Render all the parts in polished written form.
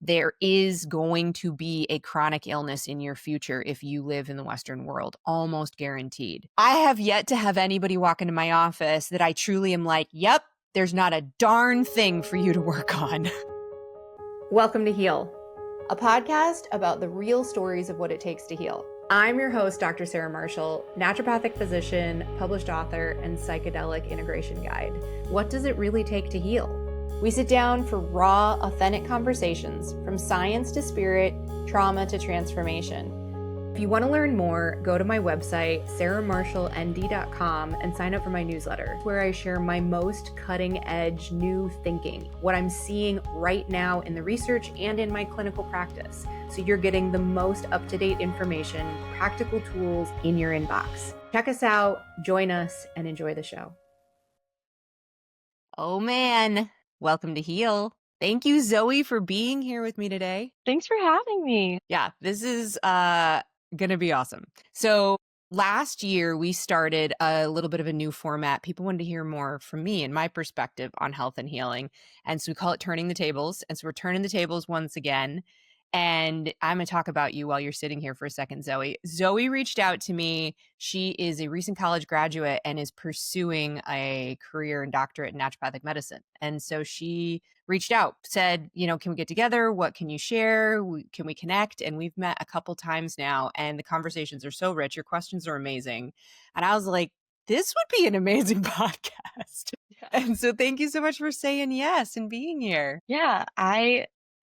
there is going to be a chronic illness in your future if you live in the Western world, almost guaranteed. I have yet to have anybody walk into my office that I truly am like, yep, there's not a darn thing for you to work on. Welcome to Heal, a podcast about the real stories of what it takes to heal. I'm your host, Dr. Sarah Marshall, naturopathic physician, published author, and psychedelic integration guide. What does it really take to heal? We sit down for raw, authentic conversations from science to spirit, trauma to transformation. If you want to learn more, go to my website, sarahmarshallnd.com, and sign up for my newsletter, where I share my most cutting-edge new thinking, what I'm seeing right now in the research and in my clinical practice. So you're getting the most up-to-date information, practical tools in your inbox. Check us out, join us, and enjoy the show. Oh man. Welcome to Heal. Thank you, Zoe, for being here with me today. Thanks for having me. Yeah, this is going to be awesome. So last year, we started a little bit of a new format. People wanted to hear more from me and my perspective on health and healing. And so we call it Turning the Tables. And so we're turning the tables once again. And I'm going to talk about you while you're sitting here for a second, Zoe. Zoe reached out to me. She is a recent college graduate and is pursuing a career and doctorate in naturopathic medicine. And so she reached out, said, can we get together? What can you share? Can we connect? And we've met a couple times now, and the conversations are so rich. Your questions are amazing. And I was like, this would be an amazing podcast. Yeah. And so thank you so much for saying yes and being here. Yeah,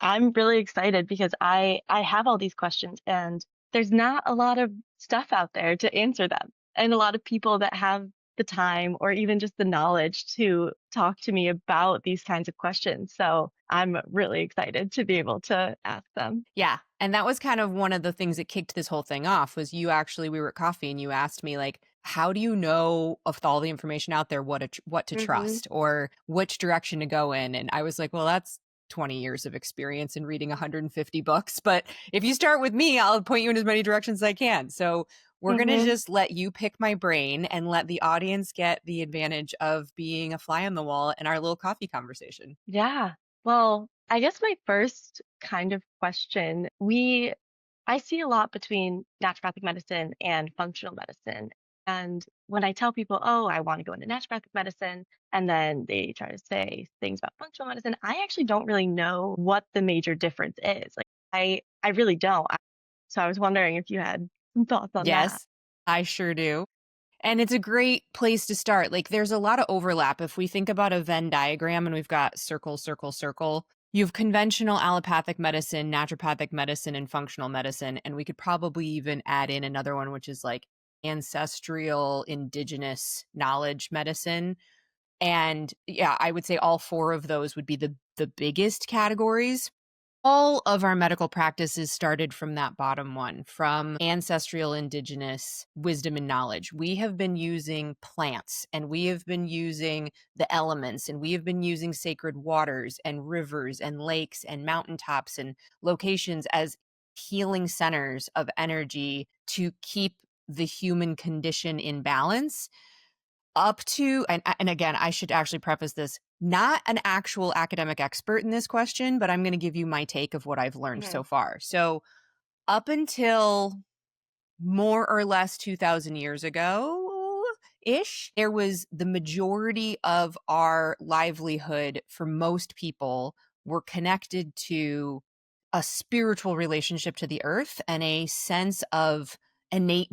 I'm really excited because I have all these questions and there's not a lot of stuff out there to answer them, and a lot of people that have the time or even just the knowledge to talk to me about these kinds of questions. So I'm really excited to be able to ask them. Yeah. And that was kind of one of the things that kicked this whole thing off was we were at coffee and you asked me like, how do you know of all the information out there, what to trust or which direction to go in? And I was like, well, that's 20 years of experience in reading 150 books. But if you start with me, I'll point you in as many directions as I can. So we're going to just let you pick my brain and let the audience get the advantage of being a fly on the wall in our little coffee conversation. Yeah. Well, I guess my first kind of question, I see a lot between naturopathic medicine and functional medicine. And when I tell people, oh, I want to go into naturopathic medicine, and then they try to say things about functional medicine, I actually don't really know what the major difference is. Like, I really don't. So I was wondering if you had some thoughts on that. Yes, I sure do. And it's a great place to start. Like there's a lot of overlap. If we think about a Venn diagram and we've got circle, circle, circle, you have conventional allopathic medicine, naturopathic medicine, and functional medicine. And we could probably even add in another one, which is like ancestral indigenous knowledge medicine. And yeah, I would say all four of those would be the biggest categories. All of our medical practices started from that bottom one, from ancestral indigenous wisdom and knowledge. We have been using plants and we have been using the elements and we have been using sacred waters and rivers and lakes and mountaintops and locations as healing centers of energy to keep the human condition in balance up to, and again, I should actually preface this, not an actual academic expert in this question, but I'm going to give you my take of what I've learned so far. So up until more or less 2000 years ago ish, there was the majority of our livelihood for most people were connected to a spiritual relationship to the earth and a sense of innate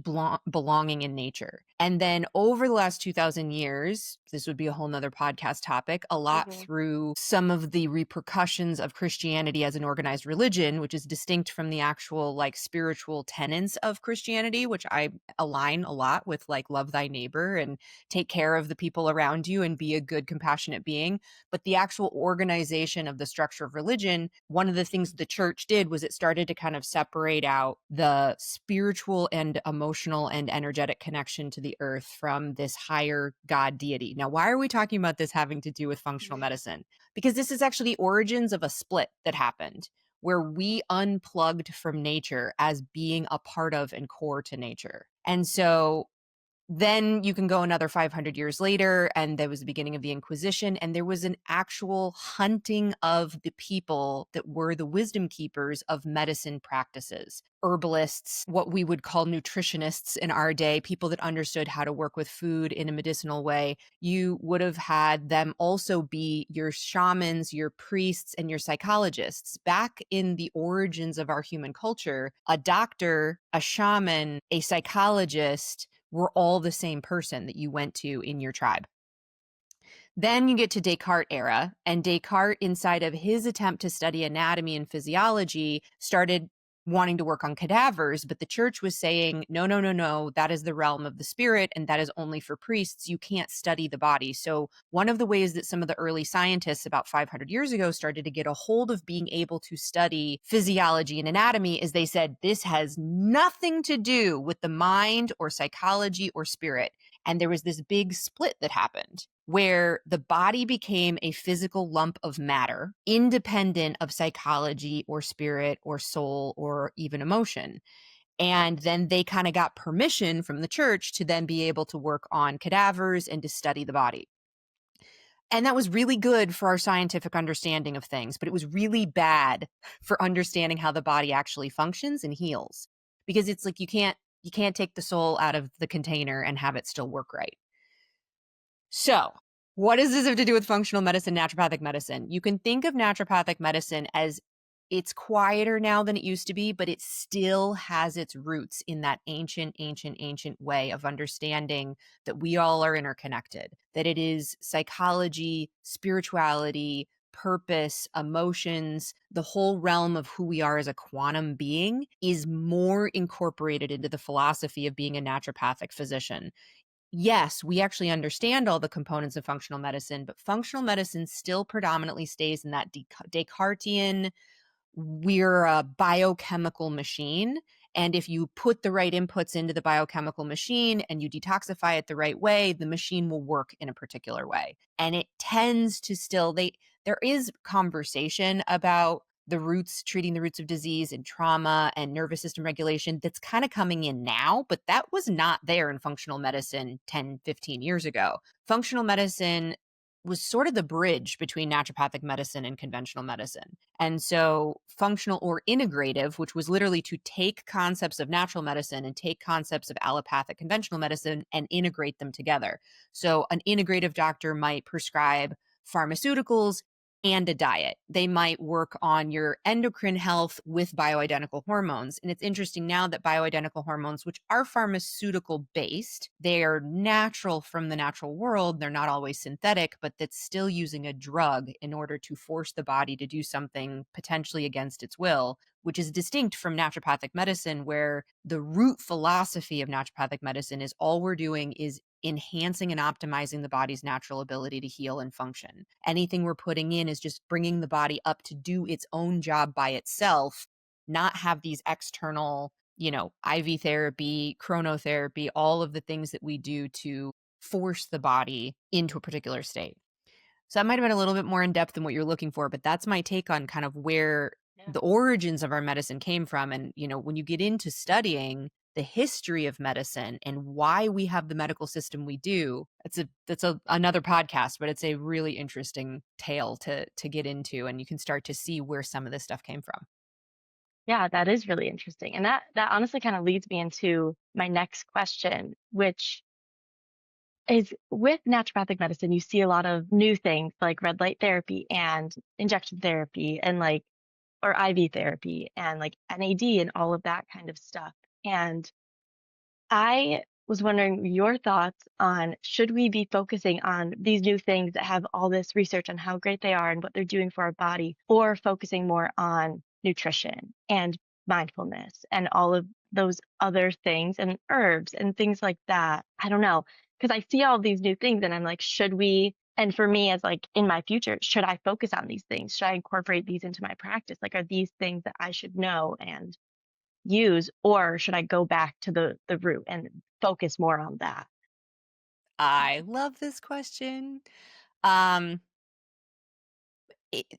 belonging in nature. And then over the last 2000 years, this would be a whole nother podcast topic, a lot through some of the repercussions of Christianity as an organized religion, which is distinct from the actual like spiritual tenets of Christianity, which I align a lot with, like love thy neighbor and take care of the people around you and be a good, compassionate being. But the actual organization of the structure of religion, one of the things the church did was it started to kind of separate out the spiritual and emotional and energetic connection to the earth from this higher God deity. Now, why are we talking about this having to do with functional medicine? Because this is actually the origins of a split that happened where we unplugged from nature as being a part of and core to nature. And so Then you can go another 500 years later, and there was the beginning of the Inquisition, and there was an actual hunting of the people that were the wisdom keepers of medicine practices. Herbalists, what we would call nutritionists in our day, people that understood how to work with food in a medicinal way. You would have had them also be your shamans, your priests, and your psychologists. Back in the origins of our human culture, a doctor, a shaman, a psychologist were all the same person that you went to in your tribe. Then you get to Descartes era, and Descartes, inside of his attempt to study anatomy and physiology, started wanting to work on cadavers, but the church was saying, no, no, no, no, that is the realm of the spirit, and that is only for priests. You can't study the body. So one of the ways that some of the early scientists about 500 years ago started to get a hold of being able to study physiology and anatomy is they said, this has nothing to do with the mind or psychology or spirit. And there was this big split that happened where the body became a physical lump of matter, independent of psychology or spirit or soul or even emotion. And then they kind of got permission from the church to then be able to work on cadavers and to study the body. And that was really good for our scientific understanding of things, but it was really bad for understanding how the body actually functions and heals. Because it's like you can't take the soul out of the container and have it still work right. So, what does this have to do with functional medicine, naturopathic medicine? You can think of naturopathic medicine as it's quieter now than it used to be, but it still has its roots in that ancient, ancient, ancient way of understanding that we all are interconnected, that it is psychology, spirituality, purpose, emotions, the whole realm of who we are as a quantum being is more incorporated into the philosophy of being a naturopathic physician. Yes, we actually understand all the components of functional medicine, but functional medicine still predominantly stays in that Descartesian, we're a biochemical machine. And if you put the right inputs into the biochemical machine and you detoxify it the right way, the machine will work in a particular way. And it tends to still, there is conversation about the roots, treating the roots of disease and trauma and nervous system regulation that's kind of coming in now, but that was not there in functional medicine 10, 15 years ago. Functional medicine was sort of the bridge between naturopathic medicine and conventional medicine. And so functional or integrative, which was literally to take concepts of natural medicine and take concepts of allopathic conventional medicine and integrate them together. So an integrative doctor might prescribe pharmaceuticals and a diet. They might work on your endocrine health with bioidentical hormones. And it's interesting now that bioidentical hormones, which are pharmaceutical based, they are natural from the natural world. They're not always synthetic, but that's still using a drug in order to force the body to do something potentially against its will, which is distinct from naturopathic medicine, where the root philosophy of naturopathic medicine is all we're doing is enhancing and optimizing the body's natural ability to heal and function. Anything we're putting in is just bringing the body up to do its own job by itself, not have these external, IV therapy, chronotherapy, all of the things that we do to force the body into a particular state. So that might have been a little bit more in depth than what you're looking for, but that's my take on kind of where Yeah. the origins of our medicine came from. And, when you get into studying the history of medicine and why we have the medical system we do, that's another podcast, but it's a really interesting tale to get into, and you can start to see where some of this stuff came from. Yeah, that is really interesting. And that honestly kind of leads me into my next question, which is with naturopathic medicine, you see a lot of new things like red light therapy and injection therapy and or IV therapy and like NAD and all of that kind of stuff. And I was wondering your thoughts on should we be focusing on these new things that have all this research on how great they are and what they're doing for our body, or focusing more on nutrition and mindfulness and all of those other things and herbs and things like that? I don't know. Because I see all these new things and I'm like, should we? And for me, as like in my future, should I focus on these things? Should I incorporate these into my practice? Like, are these things that I should know and use, or should I go back to the root and focus more on that? I love this question. Um,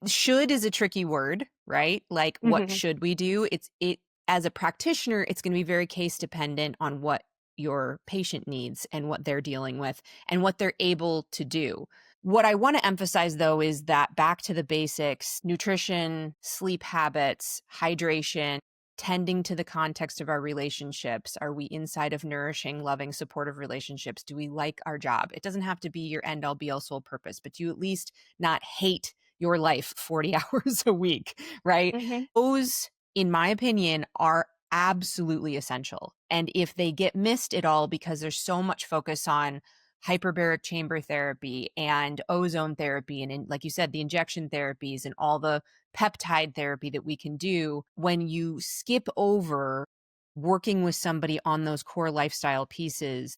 should is a tricky word, right? Like, what Mhm. should we do? It as a practitioner, it's going to be very case dependent on what your patient needs and what they're dealing with and what they're able to do. What I want to emphasize though is that back to the basics, nutrition, sleep habits, hydration, tending to the context of our relationships. Are we inside of nourishing, loving, supportive relationships? Do we like our job? It doesn't have to be your end all be all sole purpose, but do you at least not hate your life 40 hours a week, right? Hmm. Those, in my opinion, are absolutely essential. And if they get missed at all because there's so much focus on hyperbaric chamber therapy and ozone therapy and like you said, the injection therapies and all the peptide therapy that we can do, when you skip over working with somebody on those core lifestyle pieces,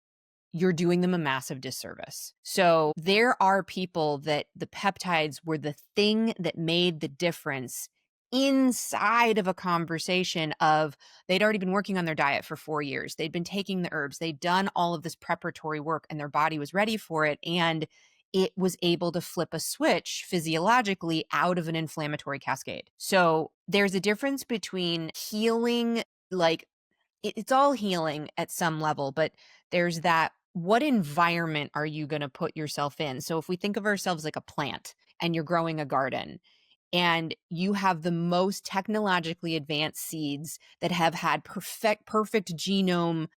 you're doing them a massive disservice. So there are people that the peptides were the thing that made the difference inside of a conversation of they'd already been working on their diet for 4 years. They'd been taking the herbs. They'd done all of this preparatory work and their body was ready for it. And it was able to flip a switch physiologically out of an inflammatory cascade. So there's a difference between healing, like it's all healing at some level, but there's that what environment are you going to put yourself in? So if we think of ourselves like a plant and you're growing a garden and you have the most technologically advanced seeds that have had perfect genome,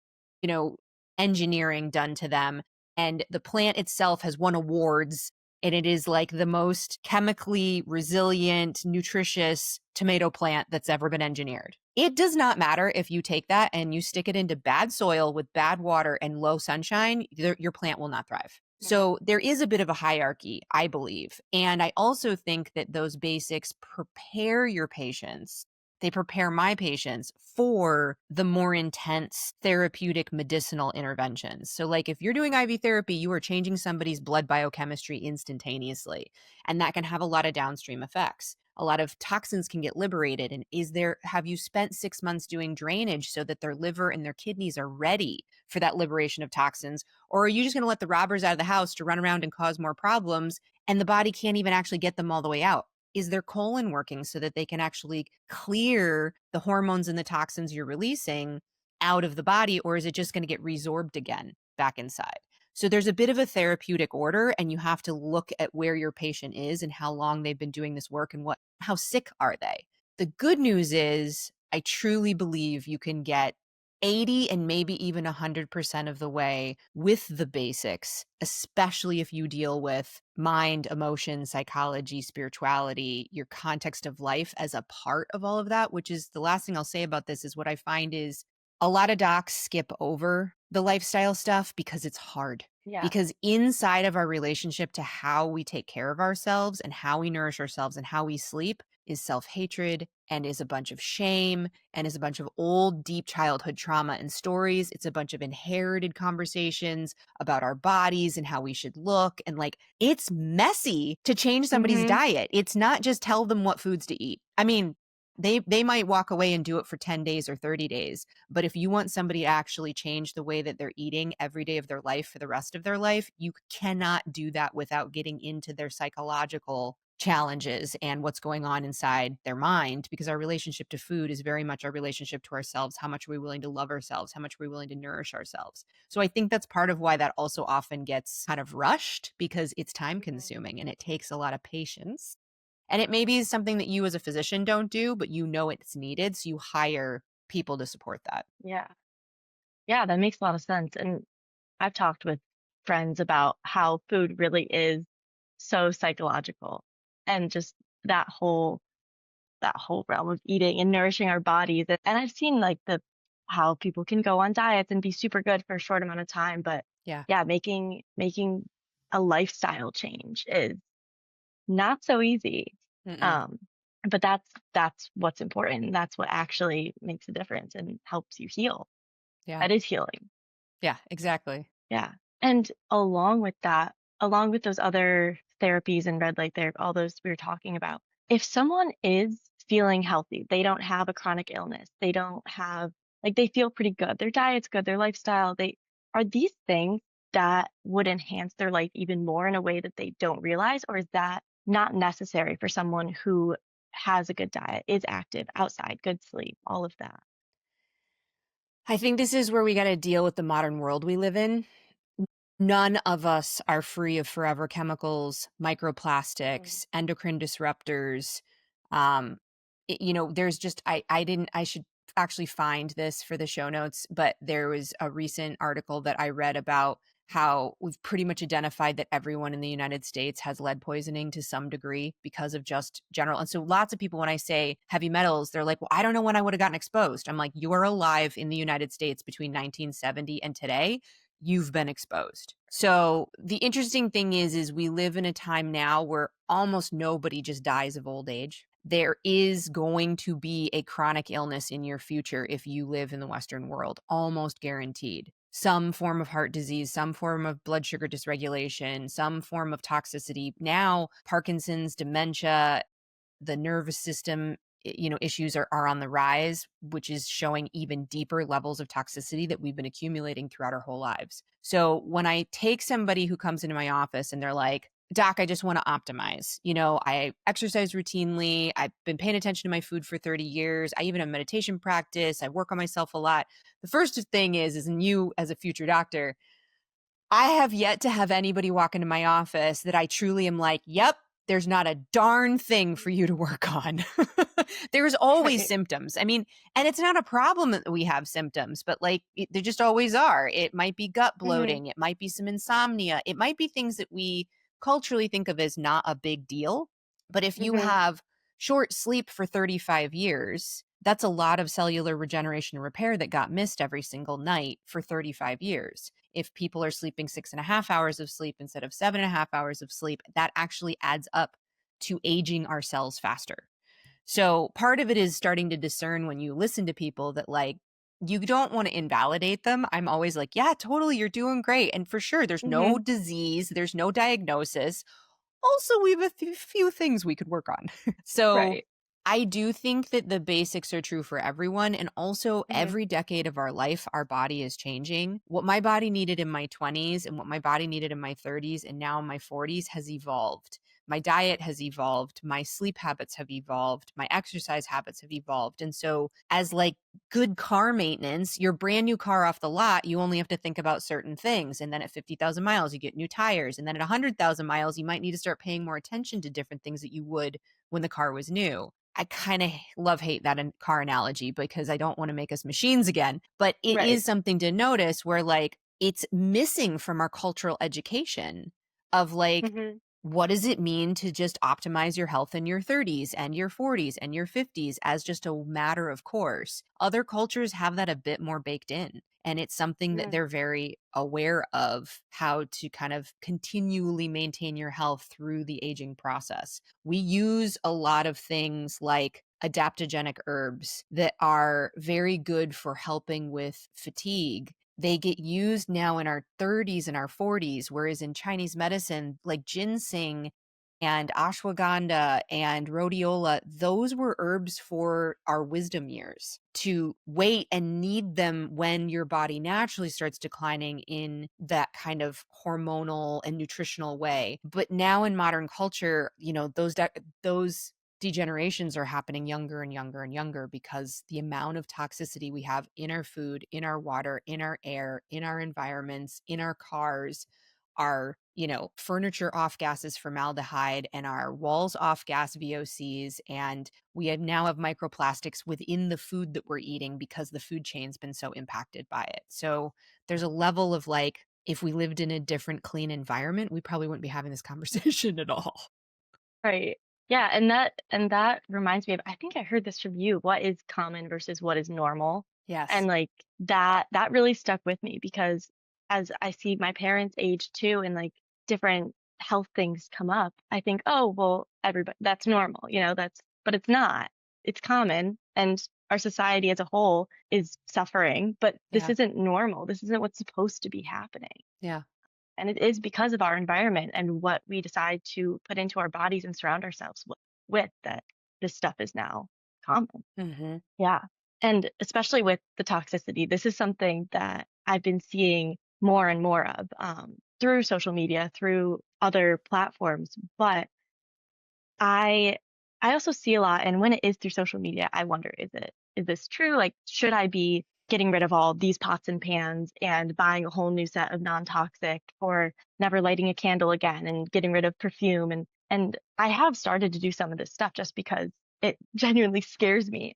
you know, engineering done to them, and the plant itself has won awards and it is like the most chemically resilient, nutritious tomato plant that's ever been engineered. It does not matter if you take that and you stick it into bad soil with bad water and low sunshine, your plant will not thrive. Hmm. So there is a bit of a hierarchy, I believe. And I also think that those basics prepare your patients. They prepare my patients for the more intense therapeutic medicinal interventions. So, like if you're doing IV therapy, you are changing somebody's blood biochemistry instantaneously, and that can have a lot of downstream effects. A lot of toxins can get liberated. And have you spent 6 months doing drainage so that their liver and their kidneys are ready for that liberation of toxins? Or are you just going to let the robbers out of the house to run around and cause more problems and the body can't even actually get them all the way out? Is their colon working so that they can actually clear the hormones and the toxins you're releasing out of the body? Or is it just going to get resorbed again back inside? So there's a bit of a therapeutic order, and you have to look at where your patient is and how long they've been doing this work and how sick are they. The good news is I truly believe you can get 80 and maybe even 100% of the way with the basics, especially if you deal with mind, emotion, psychology, spirituality, your context of life as a part of all of that, which is the last thing I'll say about this is what I find is a lot of docs skip over the lifestyle stuff because it's hard. Yeah. Because inside of our relationship to how we take care of ourselves and how we nourish ourselves and how we sleep is self-hatred and is a bunch of shame and is a bunch of old, deep childhood trauma and stories. It's a bunch of inherited conversations about our bodies and how we should look. And like, it's messy to change somebody's Hmm. diet. It's not just tell them what foods to eat. I mean, they might walk away and do it for 10 days or 30 days. But if you want somebody to actually change the way that they're eating every day of their life for the rest of their life, you cannot do that without getting into their psychological challenges and what's going on inside their mind, because our relationship to food is very much our relationship to ourselves. How much are we willing to love ourselves? How much are we willing to nourish ourselves? So I think that's part of why that also often gets kind of rushed, because it's time consuming and it takes a lot of patience. And it maybe is something that you as a physician don't do, but you know it's needed. So you hire people to support that. Yeah. Yeah, that makes a lot of sense. And I've talked with friends about how food really is so psychological, and just that whole that whole realm of eating and nourishing our bodies. And I've seen like the how people can go on diets and be super good for a short amount of time, but Yeah. yeah, making a lifestyle change is not so easy. Mm-mm. Um, but that's what's important. That's what actually makes a difference and helps you heal. Yeah. That is healing. Yeah, exactly. Yeah. And along with that, along with those other therapies and red light therapy, all those we were talking about, if someone is feeling healthy, they don't have a chronic illness, they don't have, like, they feel pretty good, their diet's good, their lifestyle, they are these things that would enhance their life even more in a way that they don't realize, or is that not necessary for someone who has a good diet, is active, outside, good sleep, all of that? I think this is where we got to deal with the modern world we live in. None of us are free of forever chemicals, Mm. microplastics, endocrine disruptors. There's just I didn't I should actually find this for the show notes, but there was a recent article that I read about how we've pretty much identified that everyone in the United States has lead poisoning to some degree because of just general. And so lots of people, when I say heavy metals, they're like, well, I don't know when I would have gotten exposed. I'm like, you are alive in the United States between 1970 and today, you've been exposed. So the interesting thing is we live in a time now where almost nobody just dies of old age. There is going to be a chronic illness in your future if you live in the Western world, almost guaranteed. Some form of heart disease, some form of blood sugar dysregulation, some form of toxicity. Now, Parkinson's, dementia, the nervous system, issues are on the rise, which is showing even deeper levels of toxicity that we've been accumulating throughout our whole lives. So when I take somebody who comes into my office and they're like, doc, I just want to optimize. I exercise routinely. I've been paying attention to my food for 30 years. I even have meditation practice. I work on myself a lot. The first thing is, and you as a future doctor, I have yet to have anybody walk into my office that I truly am like, yep, there's not a darn thing for you to work on. There's always Right. symptoms. I mean, and it's not a problem that we have symptoms, but like there just always are. It might be gut Hmm. bloating, it might be some insomnia, it might be things that we culturally think of as not a big deal. But if you Hmm. have short sleep for 35 years, that's a lot of cellular regeneration and repair that got missed every single night for 35 years. If people are sleeping 6.5 hours of sleep instead of 7.5 hours of sleep, that actually adds up to aging our cells faster. So part of it is starting to discern when you listen to people that like, you don't want to invalidate them. I'm always like, yeah, totally, you're doing great. And for sure, there's Hmm. no disease, there's no diagnosis. Also, we have a few things we could work on. So Right. I do think that the basics are true for everyone. And also, Hmm. every decade of our life, our body is changing. What my body needed in my 20s and what my body needed in my 30s and now in my 40s has evolved. My diet has evolved. My sleep habits have evolved. My exercise habits have evolved. And so, as like good car maintenance, your brand new car off the lot, you only have to think about certain things. And then at 50,000 miles, you get new tires. And then at 100,000 miles, you might need to start paying more attention to different things that you would when the car was new. I kind of love hate that car analogy because I don't want to make us machines again, but it Right. is something to notice where like it's missing from our cultural education of like, Hmm. what does it mean to just optimize your health in your 30s and your 40s and your 50s as just a matter of course? Other cultures have that a bit more baked in. And it's something that Hmm. they're very aware of how to kind of continually maintain your health through the aging process. We use a lot of things like adaptogenic herbs that are very good for helping with fatigue. They get used now in our 30s and our 40s, whereas in Chinese medicine, like ginseng and ashwagandha and rhodiola, those were herbs for our wisdom years to wait and need them when your body naturally starts declining in that kind of hormonal and nutritional way. But now in modern culture, those degenerations are happening younger and younger and younger because the amount of toxicity we have in our food, in our water, in our air, in our environments, in our cars, our furniture off gases formaldehyde and our walls off gas VOCs, and now have microplastics within the food that we're eating because the food chain's been so impacted by it. So there's a level of like, if we lived in a different clean environment, we probably wouldn't be having this conversation at all. Right. Yeah, and that reminds me of, I think I heard this from you, what is common versus what is normal. Yes. And like that really stuck with me because as I see my parents age too and like different health things come up, I think, oh, well, everybody that's normal, that's but it's not. It's common and our society as a whole is suffering, but this Yeah. isn't normal. This isn't what's supposed to be happening. Yeah. And it is because of our environment and what we decide to put into our bodies and surround ourselves with that this stuff is now common. Hmm. Yeah. And especially with the toxicity, this is something that I've been seeing more and more of through social media, through other platforms. But I I also see a lot, and when it is through social media, I wonder, is this true? Like, should I be getting rid of all these pots and pans and buying a whole new set of non-toxic, or never lighting a candle again and getting rid of perfume. And I have started to do some of this stuff just because it genuinely scares me,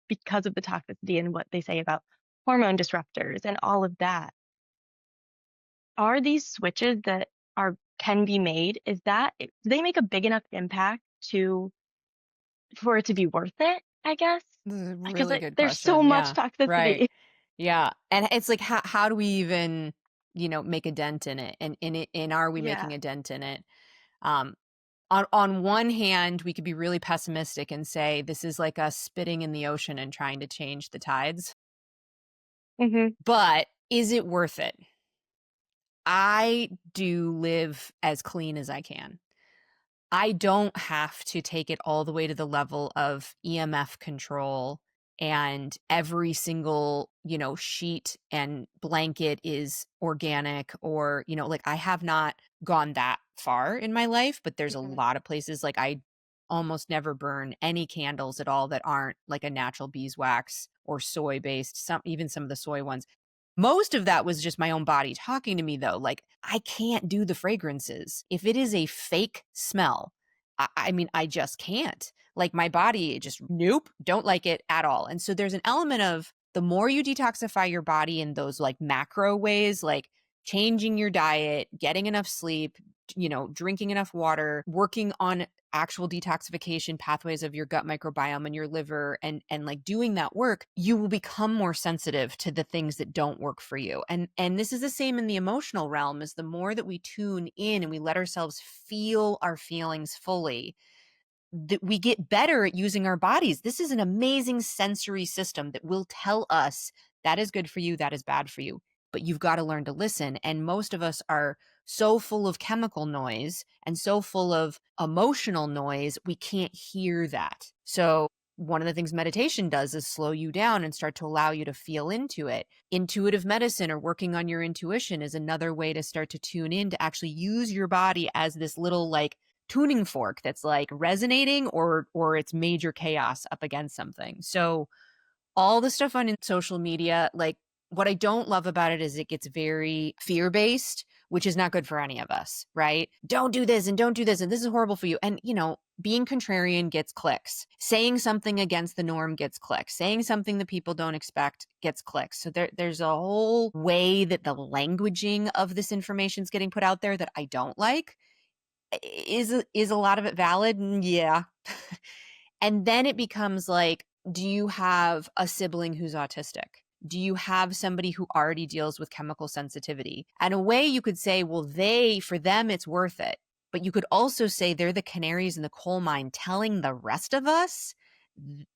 because of the toxicity and what they say about hormone disruptors and all of that. Are these switches that are can be made, is that do they make a big enough impact to for it to be worth it, I guess? This is a Because, really like, good there's so question. much Yeah. Right. toxicity. Yeah. And it's like how do we even, make a dent in it? And are we Yeah. making a dent in it? Um on one hand, we could be really pessimistic and say this is like us spitting in the ocean and trying to change the tides. Mhm. But is it worth it? I do live as clean as I can. I don't have to take it all the way to the level of EMF control and every single, sheet and blanket is organic or, like I have not gone that far in my life, but there's a Mhm. lot of places like I almost never burn any candles at all that aren't like a natural beeswax or soy based, some of the soy ones. Most of that was just my own body talking to me though. Like I can't do the fragrances. If it is a fake smell, I mean, I just can't. Like my body just nope, don't like it at all. And so there's an element of the more you detoxify your body in those like macro ways, like changing your diet, getting enough sleep, drinking enough water, working on actual detoxification pathways of your gut microbiome and your liver and like doing that work, you will become more sensitive to the things that don't work for you. And this is the same in the emotional realm, is the more that we tune in and we let ourselves feel our feelings fully, that we get better at using our bodies. This is an amazing sensory system that will tell us that is good for you, that is bad for you. But you've got to learn to listen. And most of us are so full of chemical noise and so full of emotional noise, we can't hear that. So, one of the things meditation does is slow you down and start to allow you to feel into it. Intuitive medicine or working on your intuition is another way to start to tune in, to actually use your body as this little like tuning fork that's like resonating or it's major chaos up against something. So all the stuff on social media, like what I don't love about it is it gets very fear-based, which is not good for any of us, right? Don't do this and don't do this and this is horrible for you. And being contrarian gets clicks. Saying something against the norm gets clicks. Saying something that people don't expect gets clicks. So there's a whole way that the languaging of this information is getting put out there that I don't like. Is a lot of it valid? Yeah. And then it becomes like, do you have a sibling who's autistic? Do you have somebody who already deals with chemical sensitivity? And a way you could say, well, for them, it's worth it. But you could also say they're the canaries in the coal mine telling the rest of us.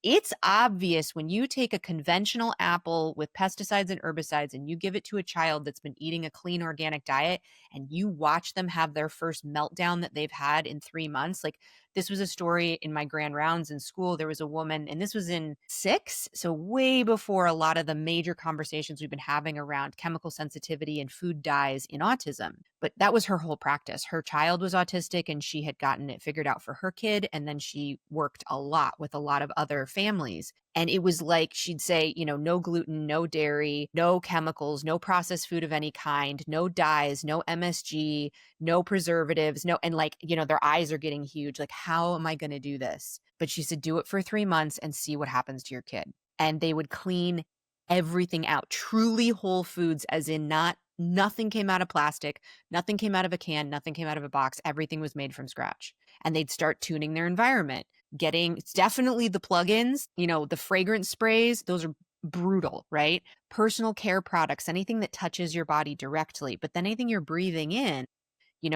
It's obvious when you take a conventional apple with pesticides and herbicides and you give it to a child that's been eating a clean organic diet and you watch them have their first meltdown that they've had in 3 months. Like this was a story in my grand rounds in school. There was a woman, and this was in six, so way before a lot of the major conversations we've been having around chemical sensitivity and food dyes in autism. But that was her whole practice. Her child was autistic and she had gotten it figured out for her kid. And then she worked a lot with a lot of other families. And it was like she'd say, no gluten, no dairy, no chemicals, no processed food of any kind, no dyes, no MSG, no preservatives, no, and like, their eyes are getting huge. Like, how am I going to do this? But she said, do it for 3 months and see what happens to your kid. And they would clean everything out, truly whole foods, as in nothing came out of plastic, nothing came out of a can, nothing came out of a box. Everything was made from scratch. And they'd start tuning their environment, getting definitely the plugins, the fragrance sprays, those are brutal, right? Personal care products, anything that touches your body directly, but then anything you're breathing in,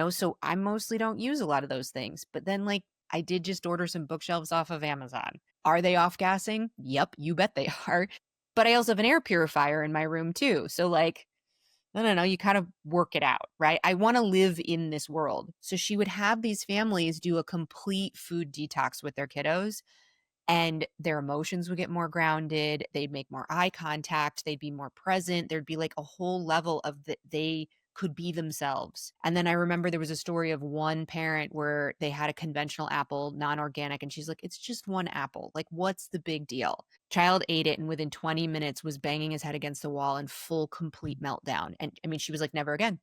so I mostly don't use a lot of those things. But then like I did just order some bookshelves off of Amazon. Are they off gassing? Yep, you bet they are. But I also have an air purifier in my room too. So like, I don't know, you kind of work it out, right? I want to live in this world. So she would have these families do a complete food detox with their kiddos and their emotions would get more grounded. They'd make more eye contact. They'd be more present. There'd be like a whole level of that they could be themselves. And then I remember there was a story of one parent where they had a conventional apple, non organic. And she's like, it's just one apple. Like, what's the big deal? Child ate it and within 20 minutes was banging his head against the wall in full complete meltdown. And I mean, she was like, "Never again.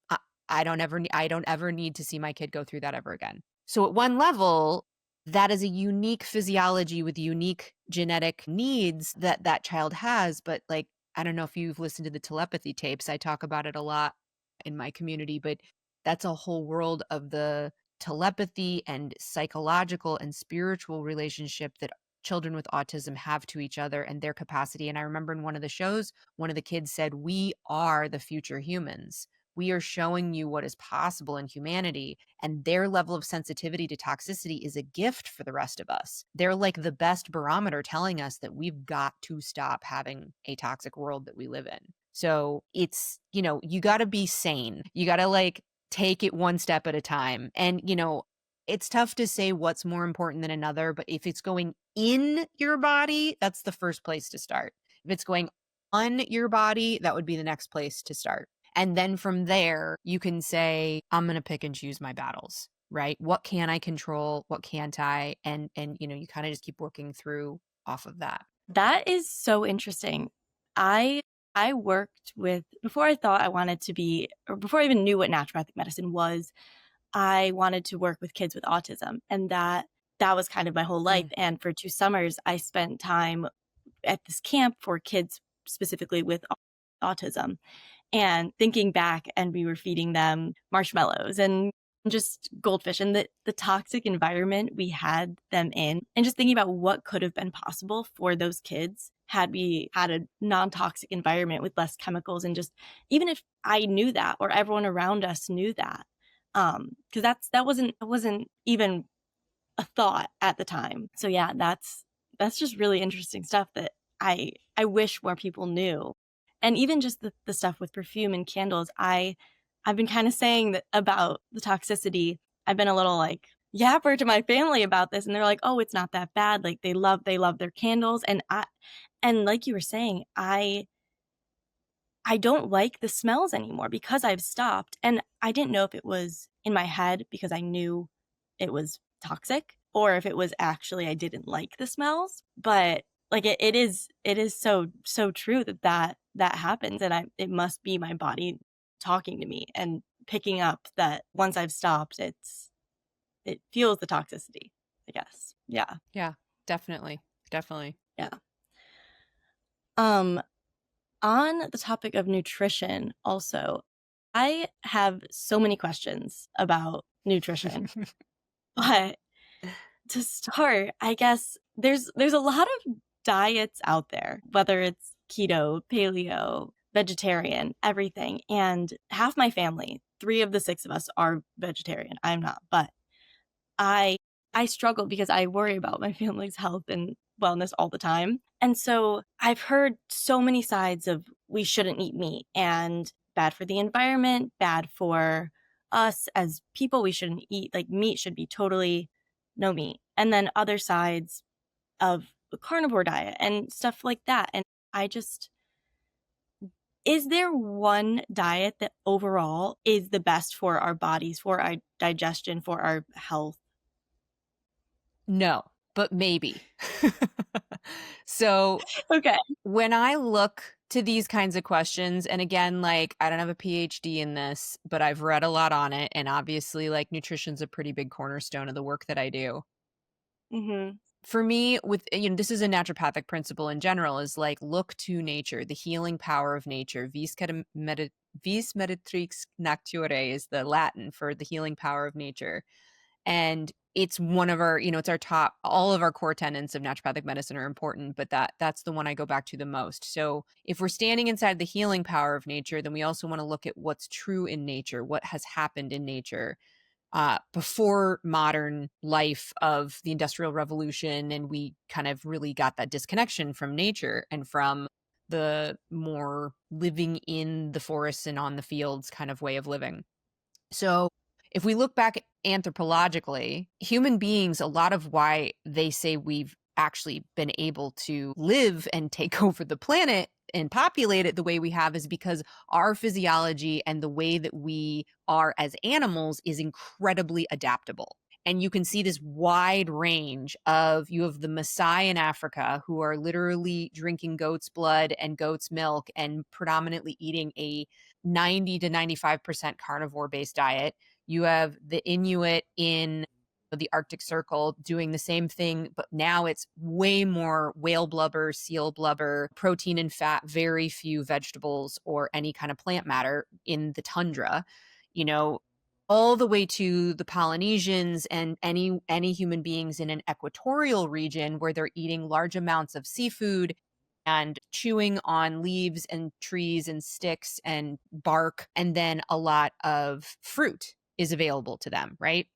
I, I don't ever need to see my kid go through that ever again." So at one level, that is a unique physiology with unique genetic needs that that child has. But like, I don't know if you've listened to the telepathy tapes. I talk about it a lot in my community, but that's a whole world of the telepathy and psychological and spiritual relationship that children with autism have to each other and their capacity. And I remember in one of the shows, one of the kids said, "We are the future humans. We are showing you what is possible in humanity." And their level of sensitivity to toxicity is a gift for the rest of us. They're like the best barometer telling us that we've got to stop having a toxic world that we live in. So it's, you got to be sane. You got to like take it one step at a time. And, it's tough to say what's more important than another, but if it's going in your body, that's the first place to start. If it's going on your body, that would be the next place to start. And then from there, you can say, I'm going to pick and choose my battles, right? What can I control? What can't I? And you kind of just keep working through off of that. That is so interesting. I I worked with before I thought I wanted to be or before I even knew what naturopathic medicine was, I wanted to work with kids with autism, and that was kind of my whole life. Mm. And for 2 summers, I spent time at this camp for kids specifically with autism. And thinking back, and we were feeding them marshmallows and just goldfish and the toxic environment we had them in, and just thinking about what could have been possible for those kids had we had a non-toxic environment with less chemicals. And just even if I knew that or everyone around us knew that, because that wasn't even a thought at the time. So yeah, that's just really interesting stuff that I wish more people knew. And even just the stuff with perfume and candles, I've been kind of saying that about the toxicity. I've been a little like yapper to my family about this, and they're like, "Oh, it's not that bad." Like they love their candles, and like you were saying, I don't like the smells anymore because I've stopped. And I didn't know if it was in my head because I knew it was toxic or if it was actually I didn't like the smells. But like it is so true that happens. And it must be my body talking to me and picking up that once I've stopped, it feels the toxicity, I guess. Yeah. Yeah, definitely. Definitely. Yeah. Um On the topic of nutrition, also, I have so many questions about nutrition. But to start, I guess there's a lot of diets out there, whether it's keto, paleo, vegetarian, everything. And half my family, 3 of the 6 of us are vegetarian. I'm not, but I I struggle because I worry about my family's health and wellness all the time. And so I've heard so many sides of we shouldn't eat meat and bad for the environment, bad for us as people. We shouldn't eat like meat should be totally no meat. And then other sides of the carnivore diet and stuff like that. And I just is there one diet that overall is the best for our bodies, for our digestion, for our health? No, but maybe. So Okay. when I look to these kinds of questions, and again, like I don't have a PhD in this, but I've read a lot on it. And obviously, like nutrition's a pretty big cornerstone of the work that I do. Mhm. For me, this is a naturopathic principle in general, is like look to nature, the healing power of nature. Vis meditrix naturae is the Latin for the healing power of nature. And it's one of our, it's our top, all of our core tenets of naturopathic medicine are important, but that's the one I go back to the most. So if we're standing inside the healing power of nature, then we also want to look at what's true in nature, what has happened in nature before modern life of the Industrial Revolution. And we kind of really got that disconnection from nature and from the more living in the forests and on the fields kind of way of living. So if we look back anthropologically, human beings, a lot of why they say we've actually been able to live and take over the planet and populate it the way we have is because our physiology and the way that we are as animals is incredibly adaptable. And you can see this wide range of, you have the Maasai in Africa who are literally drinking goat's blood and goat's milk and predominantly eating a 90 to 95% carnivore based diet. You have the Inuit in the Arctic Circle doing the same thing, but now it's way more whale blubber, seal blubber, protein and fat, very few vegetables or any kind of plant matter in the tundra, you know, all the way to the Polynesians and any human beings in an equatorial region where they're eating large amounts of seafood and chewing on leaves and trees and sticks and bark, and then a lot of fruit is available to them, right?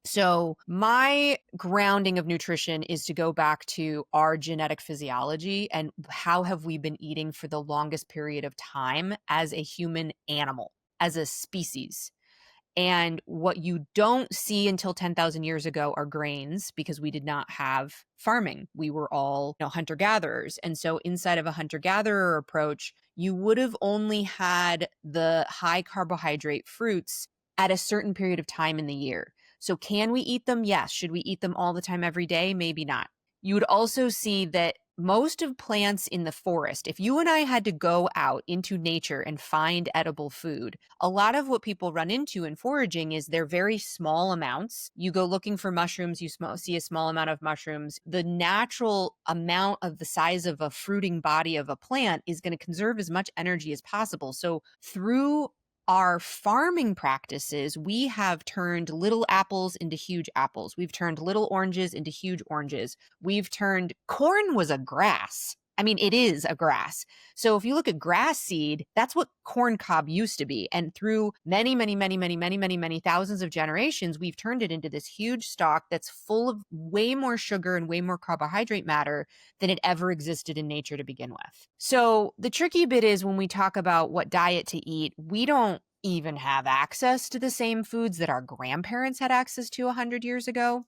So, my grounding of nutrition is to go back to our genetic physiology and how have we been eating for the longest period of time as a human animal, as a species. And what you don't see until 10,000 years ago are grains, because we did not have farming. We were all, hunter gatherers. And so inside of a hunter gatherer approach, you would have only had the high carbohydrate fruits at a certain period of time in the year. So can we eat them? Yes. Should we eat them all the time every day? Maybe not. You would also see that most of plants in the forest, if you and I had to go out into nature and find edible food, a lot of what people run into in foraging is they're very small amounts. You go looking for mushrooms, you see a small amount of mushrooms. The natural amount of the size of a fruiting body of a plant is going to conserve as much energy as possible. So through our farming practices, we have turned little apples into huge apples. We've turned little oranges into huge oranges. We've turned corn was a grass. I mean, it is a grass. So if you look at grass seed, that's what corn cob used to be. And through many, many, many, many, many, many, many thousands of generations, we've turned it into this huge stalk that's full of way more sugar and way more carbohydrate matter than it ever existed in nature to begin with. So the tricky bit is when we talk about what diet to eat, we don't even have access to the same foods that our grandparents had access to 100 years ago.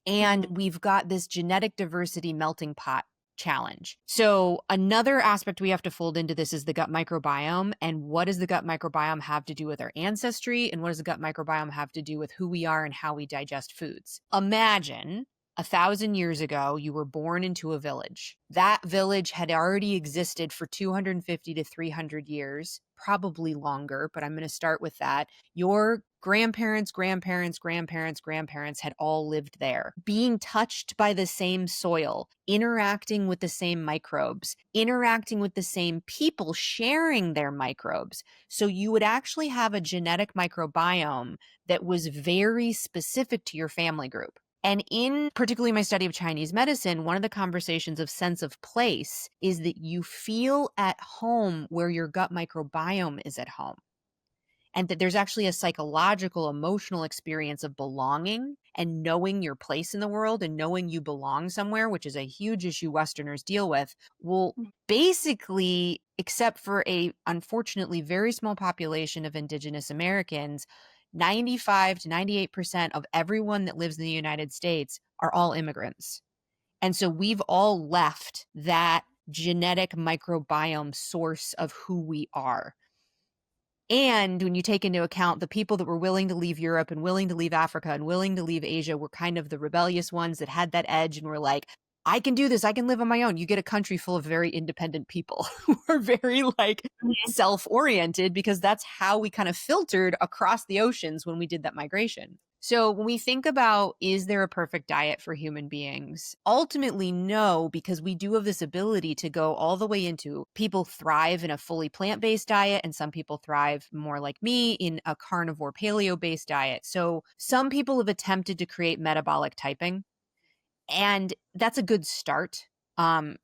And we've got this genetic diversity melting pot challenge. So another aspect we have to fold into this is the gut microbiome. And what does the gut microbiome have to do with our ancestry? And what does the gut microbiome have to do with who we are and how we digest foods? Imagine 1,000 years ago, you were born into a village. That village had already existed for 250 to 300 years, probably longer, but I'm going to start with that. Your grandparents, grandparents, grandparents, grandparents had all lived there, being touched by the same soil, interacting with the same microbes, interacting with the same people, sharing their microbes. So you would actually have a genetic microbiome that was very specific to your family group. And in particularly my study of Chinese medicine, one of the conversations of sense of place is that you feel at home where your gut microbiome is at home. And that there's actually a psychological, emotional experience of belonging and knowing your place in the world and knowing you belong somewhere, which is a huge issue Westerners deal with. Well, basically, except for a unfortunately very small population of Indigenous Americans, 95 to 98% of everyone that lives in the United States are all immigrants. And so we've all left that genetic microbiome source of who we are. And when you take into account the people that were willing to leave Europe and willing to leave Africa and willing to leave Asia were kind of the rebellious ones that had that edge and were like, I can do this. I can live on my own. You get a country full of very independent people who are very self-oriented, because that's how we kind of filtered across the oceans when we did that migration. So when we think about, is there a perfect diet for human beings? Ultimately, no, because we do have this ability to go all the way into people thrive in a fully plant-based diet, and some people thrive more like me in a carnivore paleo-based diet. So some people have attempted to create metabolic typing, and that's a good start. Dr.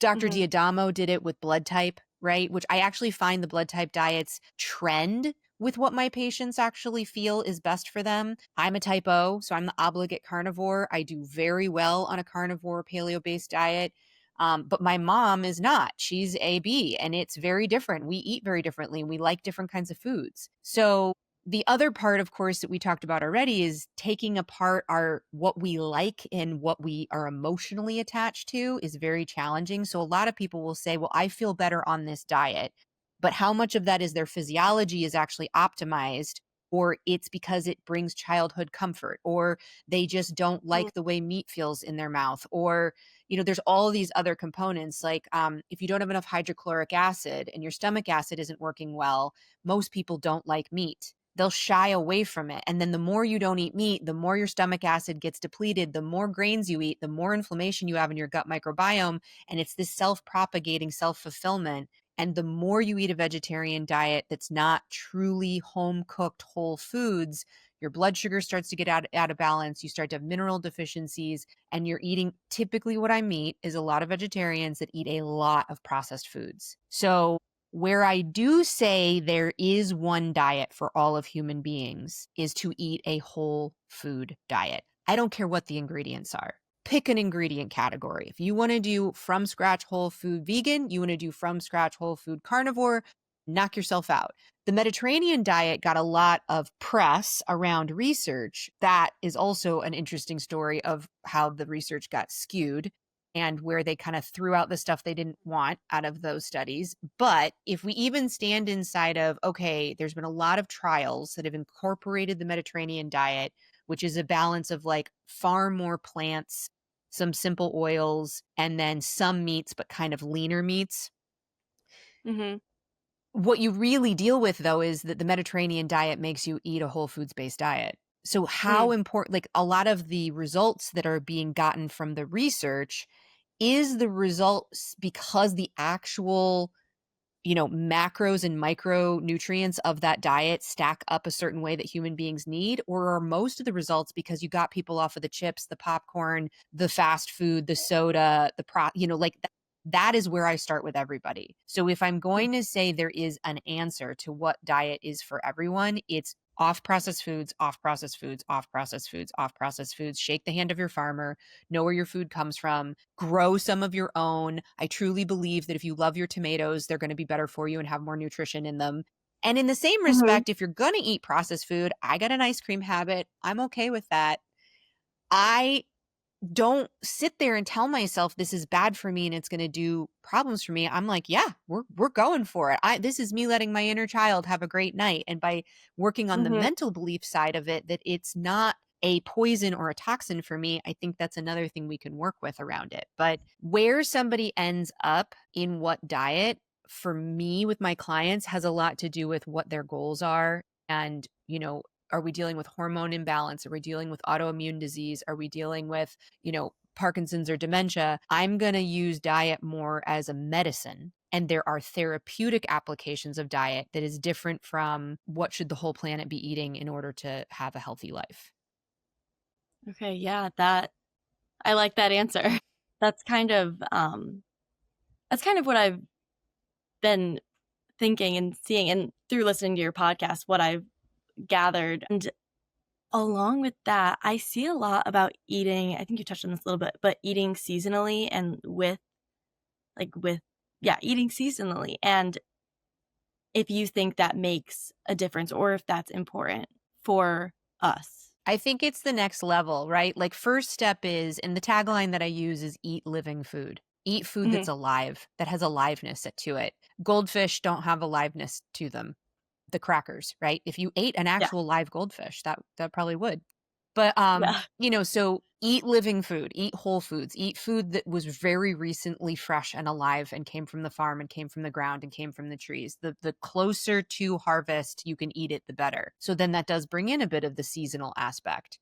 Diadamo did it with blood type, right? Which I actually find the blood type diets trend with what my patients actually feel is best for them. I'm a type O, so I'm the obligate carnivore. I do very well on a carnivore paleo-based diet. But my mom is not. She's AB, and it's very different. We eat very differently, and we like different kinds of foods. So the other part, of course, that we talked about already is taking apart what we like and what we are emotionally attached to is very challenging. So a lot of people will say, well, I feel better on this diet, but how much of that is their physiology is actually optimized, or it's because it brings childhood comfort, or they just don't Mm. like the way meat feels in their mouth, or there's all these other components. Like if you don't have enough hydrochloric acid and your stomach acid isn't working well, most people don't like meat. They'll shy away from it. And then the more you don't eat meat, the more your stomach acid gets depleted, the more grains you eat, the more inflammation you have in your gut microbiome. And it's this self-propagating self-fulfillment. And the more you eat a vegetarian diet that's not truly home cooked whole foods, your blood sugar starts to get out of balance. You start to have mineral deficiencies, and you're eating, typically what I meet is a lot of vegetarians that eat a lot of processed foods. So where I do say there is one diet for all of human beings is to eat a whole food diet. I don't care what the ingredients are. Pick an ingredient category. If you want to do from scratch whole food vegan, you want to do from scratch whole food carnivore, knock yourself out. The Mediterranean diet got a lot of press around research. That is also an interesting story of how the research got skewed and where they kind of threw out the stuff they didn't want out of those studies. But if we even stand inside of, okay, there's been a lot of trials that have incorporated the Mediterranean diet, which is a balance of like far more plants, some simple oils, and then some meats, but kind of leaner meats. Mm-hmm. What you really deal with, though, is that the Mediterranean diet makes you eat a whole foods based diet. So how Mm. important, like a lot of the results that are being gotten from the research is the results because the actual macros and micronutrients of that diet stack up a certain way that human beings need? Or are most of the results because you got people off of the chips, the popcorn, the fast food, the soda, that is where I start with everybody. So if I'm going to say there is an answer to what diet is for everyone, it's off processed foods, off processed foods, off processed foods, off processed foods. Shake the hand of your farmer, know where your food comes from, grow some of your own. I truly believe that if you love your tomatoes, they're going to be better for you and have more nutrition in them. And in the same Mm-hmm. respect, if you're going to eat processed food, I got an ice cream habit. I'm okay with that. I don't sit there and tell myself this is bad for me and it's going to do problems for me. I'm like, yeah, we're going for it. This is me letting my inner child have a great night. And by working on the Mm-hmm. mental belief side of it, that it's not a poison or a toxin for me, I think that's another thing we can work with around it. But where somebody ends up in what diet, for me with my clients, has a lot to do with what their goals are. And, are we dealing with hormone imbalance? Are we dealing with autoimmune disease? Are we dealing with Parkinson's or dementia? I'm going to use diet more as a medicine. And there are therapeutic applications of diet that is different from what should the whole planet be eating in order to have a healthy life. Okay, yeah, I like that answer. That's kind of what I've been thinking and seeing, and through listening to your podcast, what I've gathered. And along with that, I see a lot about eating. I think you touched on this a little bit, but eating seasonally and eating seasonally. And if you think that makes a difference or if that's important for us. I think it's the next level, right? Like first step is, and the tagline that I use is eat living food. Eat food that's alive, that has aliveness to it. Goldfish don't have aliveness to them. The crackers, right? If you ate an Yeah. actual live goldfish, that probably would. But Yeah. So eat living food, eat whole foods, eat food that was very recently fresh and alive and came from the farm and came from the ground and came from the trees. The closer to harvest you can eat it, the better. So then that does bring in a bit of the seasonal aspect.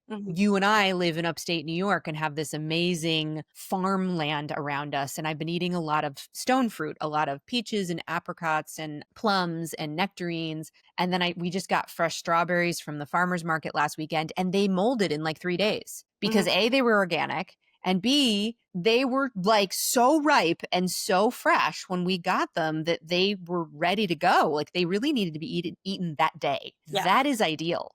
Mhm. You and I live in upstate New York and have this amazing farmland around us. And I've been eating a lot of stone fruit, a lot of peaches and apricots and plums and nectarines. And then we just got fresh strawberries from the farmer's market last weekend, and they molded in like 3 days because A, they were organic, and B, they were like so ripe and so fresh when we got them that they were ready to go. Like they really needed to be eaten that day. Yeah. That is ideal.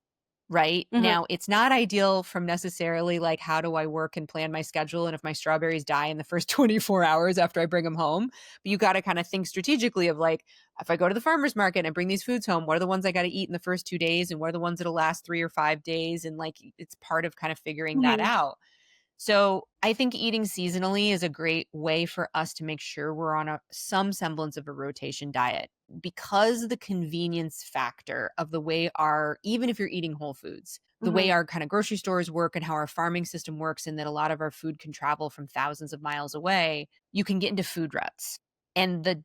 Right? Now, it's not ideal from necessarily like, how do I work and plan my schedule? And if my strawberries die in the first 24 hours after I bring them home, but you got to kind of think strategically of like, if I go to the farmer's market and I bring these foods home, what are the ones I got to eat in the first 2 days? And what are the ones that'll last 3 or 5 days? And like, it's part of kind of figuring that out. So I think eating seasonally is a great way for us to make sure we're on some semblance of a rotation diet, because the convenience factor of the way even if you're eating whole foods, the way Mhm. our kind of grocery stores work and how our farming system works, and that a lot of our food can travel from thousands of miles away, you can get into food ruts. And the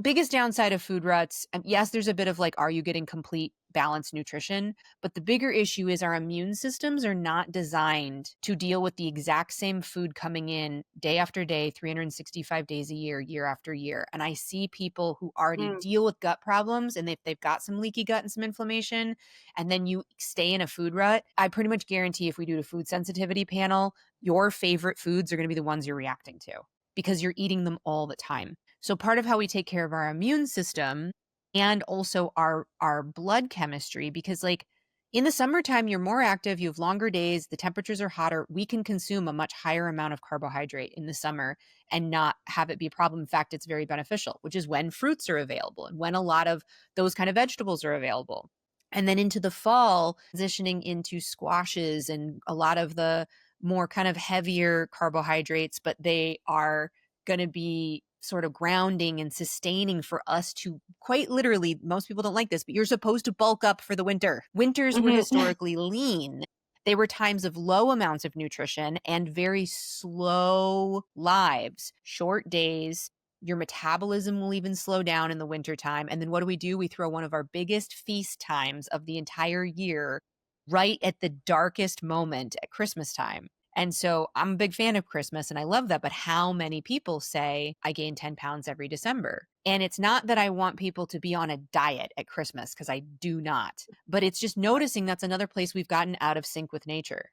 biggest downside of food ruts, yes, there's a bit of like, are you getting complete balanced nutrition? But the bigger issue is our immune systems are not designed to deal with the exact same food coming in day after day, 365 days a year, year after year. And I see people who already Mm. deal with gut problems, and they've got some leaky gut and some inflammation, and then you stay in a food rut. I pretty much guarantee if we do a food sensitivity panel, your favorite foods are going to be the ones you're reacting to because you're eating them all the time. So part of how we take care of our immune system and also our blood chemistry, because like in the summertime you're more active, you have longer days, the temperatures are hotter, we can consume a much higher amount of carbohydrate in the summer and not have it be a problem. In fact, it's very beneficial, which is when fruits are available and when a lot of those kind of vegetables are available. And then into the fall, transitioning into squashes and a lot of the more kind of heavier carbohydrates, but they are going to be sort of grounding and sustaining for us to, quite literally, most people don't like this, but you're supposed to bulk up for the winter. Winters were Mhm. historically lean. They were times of low amounts of nutrition and very slow lives, short days. Your metabolism will even slow down in the wintertime. And then what do? We throw one of our biggest feast times of the entire year right at the darkest moment at Christmas time. And so I'm a big fan of Christmas and I love that. But how many people say, I gain 10 pounds every December? And it's not that I want people to be on a diet at Christmas, because I do not. But it's just noticing that's another place we've gotten out of sync with nature.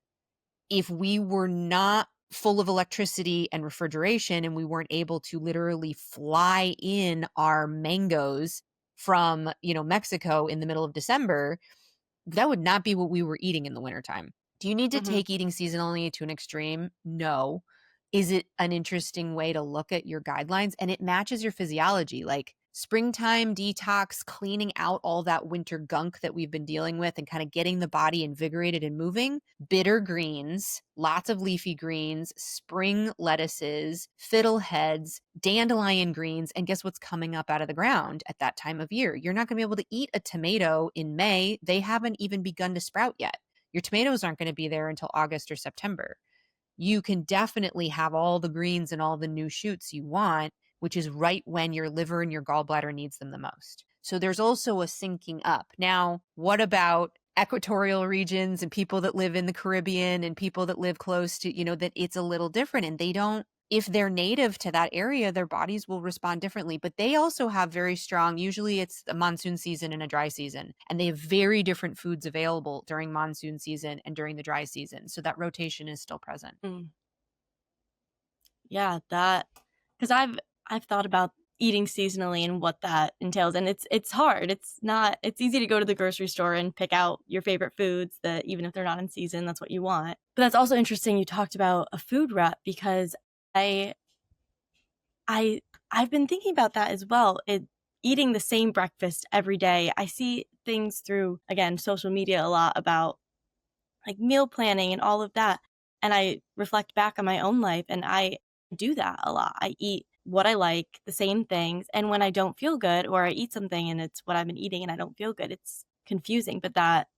If we were not full of electricity and refrigeration and we weren't able to literally fly in our mangoes from, Mexico in the middle of December, that would not be what we were eating in the wintertime. Do you need to Mhm. take eating seasonally to an extreme? No. Is it an interesting way to look at your guidelines? And it matches your physiology, like springtime detox, cleaning out all that winter gunk that we've been dealing with and kind of getting the body invigorated and moving. Bitter greens, lots of leafy greens, spring lettuces, fiddleheads, dandelion greens. And guess what's coming up out of the ground at that time of year? You're not going to be able to eat a tomato in May. They haven't even begun to sprout yet. Your tomatoes aren't going to be there until August or September. You can definitely have all the greens and all the new shoots you want, which is right when your liver and your gallbladder needs them the most. So there's also a syncing up. Now, what about equatorial regions and people that live in the Caribbean and people that live close to, that it's a little different, and they don't, if they're native to that area, their bodies will respond differently. But they also have very strong, usually it's a monsoon season and a dry season, and they have very different foods available during monsoon season and during the dry season. So that rotation is still present. Mm. Yeah, that because I've thought about eating seasonally and what that entails, and it's hard. It's easy to go to the grocery store and pick out your favorite foods that even if they're not in season, that's what you want. But that's also interesting you talked about a food rut, because I I I've been thinking about that as well. Eating the same breakfast every day. I see things through, again, social media a lot about like meal planning and all of that. And I reflect back on my own life and I do that a lot. I eat what I like, the same things. And when I don't feel good or I eat something and it's what I've been eating and I don't feel good, it's confusing. But that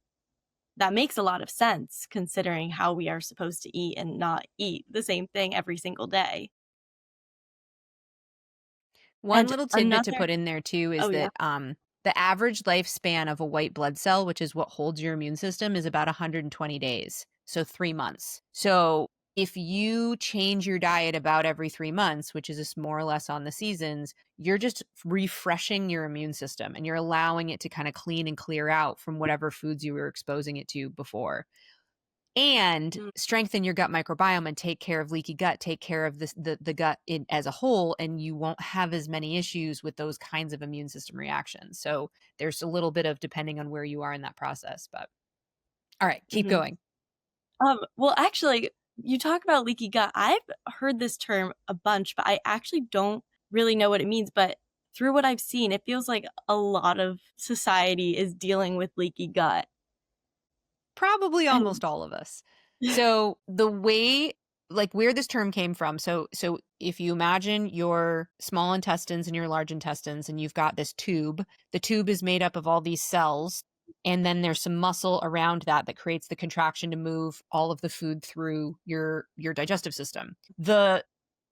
makes a lot of sense considering how we are supposed to eat and not eat the same thing every single day. One And little tidbit to another put in there too is oh yeah. that the average lifespan of a white blood cell, which is what holds your immune system, is about 120 days. So 3 months. So if you change your diet about every 3 months, which is just more or less on the seasons, you're just refreshing your immune system and you're allowing it to kind of clean and clear out from whatever foods you were exposing it to before, and Mm, strengthen your gut microbiome and take care of leaky gut, take care of the gut as a whole, and you won't have as many issues with those kinds of immune system reactions. So there's a little bit of depending on where you are in that process. But all right, keep mhm. going. Well, actually, you talk about leaky gut. I've heard this term a bunch, but I actually don't really know what it means. But through what I've seen, it feels like a lot of society is dealing with leaky gut. Probably And almost all of us. So the way like where this term came from. So if you imagine your small intestines and your large intestines, and you've got this tube, the tube is made up of all these cells, and then there's some muscle around that that creates the contraction to move all of the food through your digestive system. The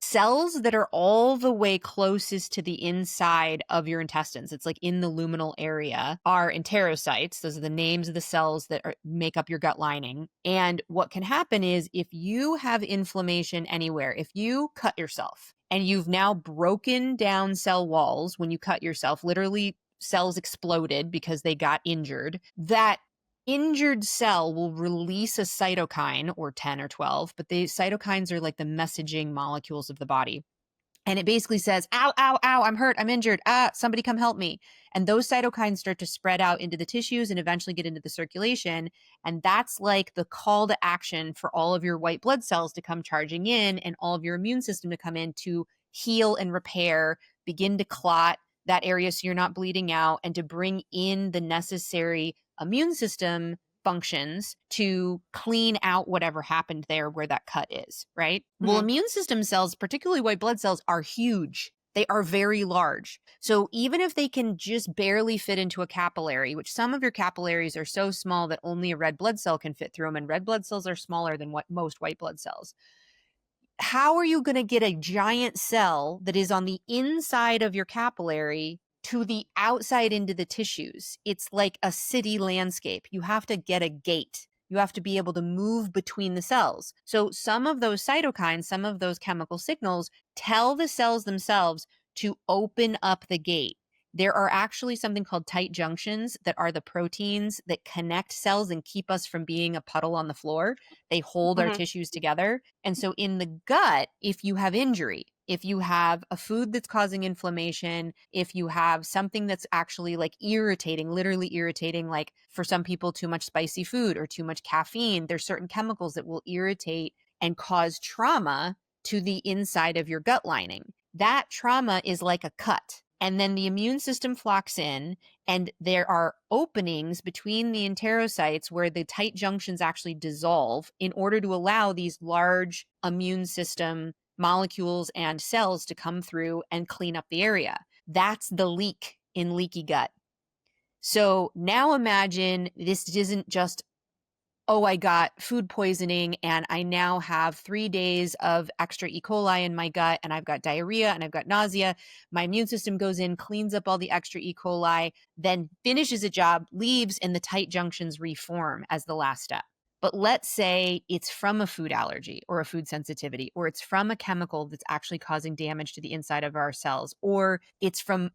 cells that are all the way closest to the inside of your intestines, it's like in the luminal area, are enterocytes. Those are the names of the cells that make up your gut lining. And what can happen is if you have inflammation anywhere, if you cut yourself and you've now broken down cell walls when you cut yourself, literally cells exploded because they got injured, that injured cell will release a cytokine, or 10 or 12, but the cytokines are like the messaging molecules of the body. And it basically says, ow, ow, ow, I'm hurt, I'm injured, somebody come help me. And those cytokines start to spread out into the tissues and eventually get into the circulation. And that's like the call to action for all of your white blood cells to come charging in and all of your immune system to come in to heal and repair, begin to clot that area so you're not bleeding out, and to bring in the necessary immune system functions to clean out whatever happened there where that cut is, right? Well, immune system cells, particularly white blood cells, are huge. They are very large. So even if they can just barely fit into a capillary, which some of your capillaries are so small that only a red blood cell can fit through them, and red blood cells are smaller than what most white blood cells. How are you going to get a giant cell that is on the inside of your capillary to the outside into the tissues? It's like a city landscape. You have to get a gate. You have to be able to move between the cells. So some of those cytokines, some of those chemical signals tell the cells themselves to open up the gate. There are actually something called tight junctions that are the proteins that connect cells and keep us from being a puddle on the floor. They hold our tissues together. And so in the gut, if you have injury, if you have a food that's causing inflammation, if you have something that's actually like irritating, literally irritating, like for some people, too much spicy food or too much caffeine, there's certain chemicals that will irritate and cause trauma to the inside of your gut lining. That trauma is like a cut. And then the immune system flocks in, and there are openings between the enterocytes where the tight junctions actually dissolve in order to allow these large immune system molecules and cells to come through and clean up the area. That's the leak in leaky gut. So now imagine this isn't just, oh, I got food poisoning and I now have 3 days of extra E. coli in my gut and I've got diarrhea and I've got nausea. My immune system goes in, cleans up all the extra E. coli, then finishes a job, leaves, and the tight junctions reform as the last step. But let's say it's from a food allergy or a food sensitivity, or it's from a chemical that's actually causing damage to the inside of our cells, or it's from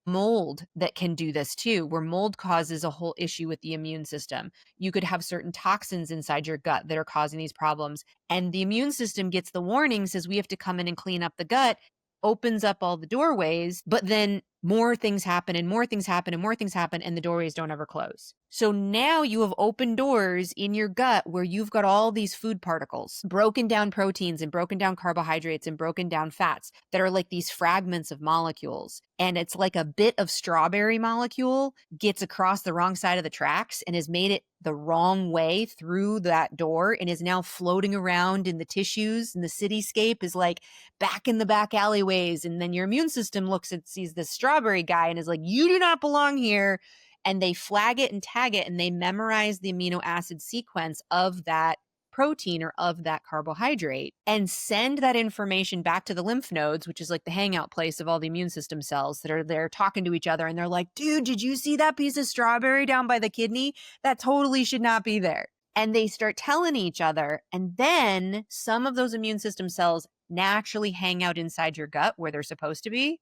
mold that can do this too, where mold causes a whole issue with the immune system. You could have certain toxins inside your gut that are causing these problems. And the immune system gets the warning, says we have to come in and clean up the gut, opens up all the doorways, but then more things happen and more things happen and more things happen, and the doorways don't ever close. So now you have open doors in your gut where you've got all these food particles, broken down proteins and broken down carbohydrates and broken down fats that are like these fragments of molecules. And it's like a bit of strawberry molecule gets across the wrong side of the tracks and has made it the wrong way through that door and is now floating around in the tissues, and the cityscape is like back in the back alleyways. And then your immune system looks and sees this strawberry guy and is like, you do not belong here. And they flag it and tag it, and they memorize the amino acid sequence of that protein or of that carbohydrate and send that information back to the lymph nodes, which is like the hangout place of all the immune system cells that are there talking to each other. And they're like, dude, did you see that piece of strawberry down by the kidney? That totally should not be there. And they start telling each other. And then some of those immune system cells naturally hang out inside your gut where they're supposed to be.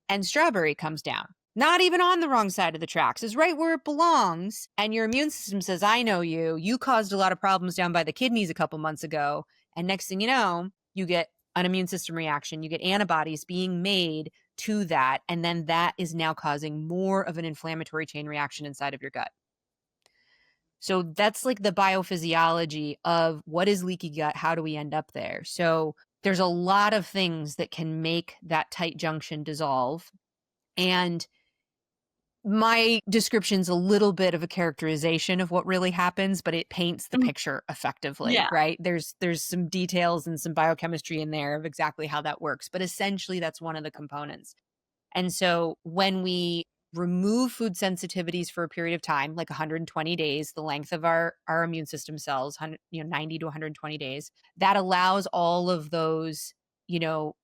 And strawberry comes down. Not even on the wrong side of the tracks, is right where it belongs. And your immune system says, I know you. You caused a lot of problems down by the kidneys a couple months ago. And next thing you know, you get an immune system reaction. You get antibodies being made to that. And then that is now causing more of an inflammatory chain reaction inside of your gut. So that's like the biophysiology of what is leaky gut? How do we end up there? So there's a lot of things that can make that tight junction dissolve. And my description's a little bit of a characterization of what really happens, but it paints the Mhm. picture effectively, Yeah. right? There's some details and some biochemistry in there of exactly how that works, but essentially that's one of the components. And so when we remove food sensitivities for a period of time, like 120 days, the length of our immune system cells, 90 to 120 days, that allows all of those,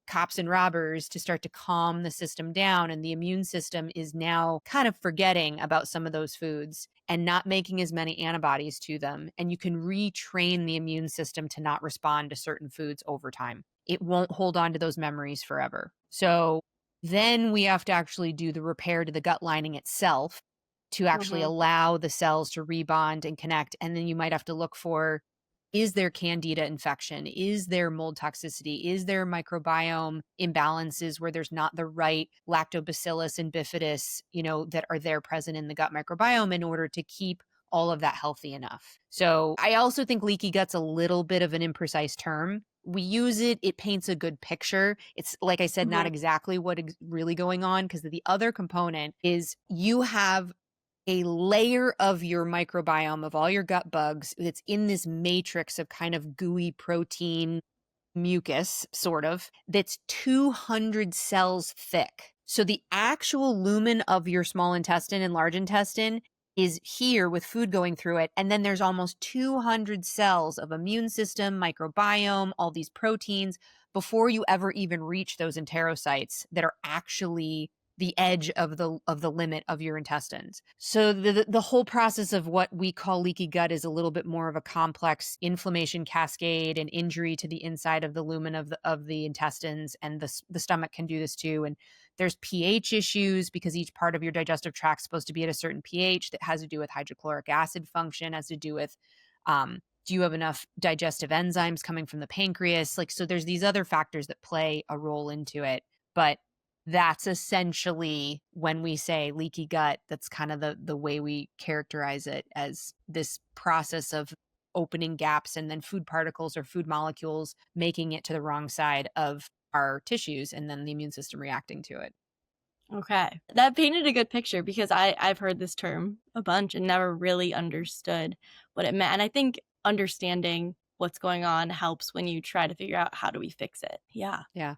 cops and robbers to start to calm the system down. And the immune system is now kind of forgetting about some of those foods and not making as many antibodies to them. And you can retrain the immune system to not respond to certain foods over time. It won't hold on to those memories forever. So then we have to actually do the repair to the gut lining itself to actually Mhm. allow the cells to rebond and connect. And then you might have to look for, is there candida infection? Is there mold toxicity? Is there microbiome imbalances where there's not the right lactobacillus and bifidus, that are there present in the gut microbiome in order to keep all of that healthy enough? So I also think leaky gut's a little bit of an imprecise term. We use it, it paints a good picture. It's, like I said, not Mhm. exactly what is really going on, because the other component is you have a layer of your microbiome of all your gut bugs that's in this matrix of kind of gooey protein mucus, sort of, that's 200 cells thick. So the actual lumen of your small intestine and large intestine is here with food going through it. And then there's almost 200 cells of immune system, microbiome, all these proteins before you ever even reach those enterocytes that are actually the edge of the limit of your intestines. So the whole process of what we call leaky gut is a little bit more of a complex inflammation cascade and injury to the inside of the lumen of the intestines, and the stomach can do this too. And there's pH issues because each part of your digestive tract is supposed to be at a certain pH that has to do with hydrochloric acid function, has to do with do you have enough digestive enzymes coming from the pancreas? Like, so there's these other factors that play a role into it. But that's essentially, when we say leaky gut, that's kind of the way we characterize it, as this process of opening gaps and then food particles or food molecules making it to the wrong side of our tissues and then the immune system reacting to it. Okay. That painted a good picture because I've heard this term a bunch and never really understood what it meant. And I think understanding what's going on helps when you try to figure out how do we fix it. Yeah. Yeah.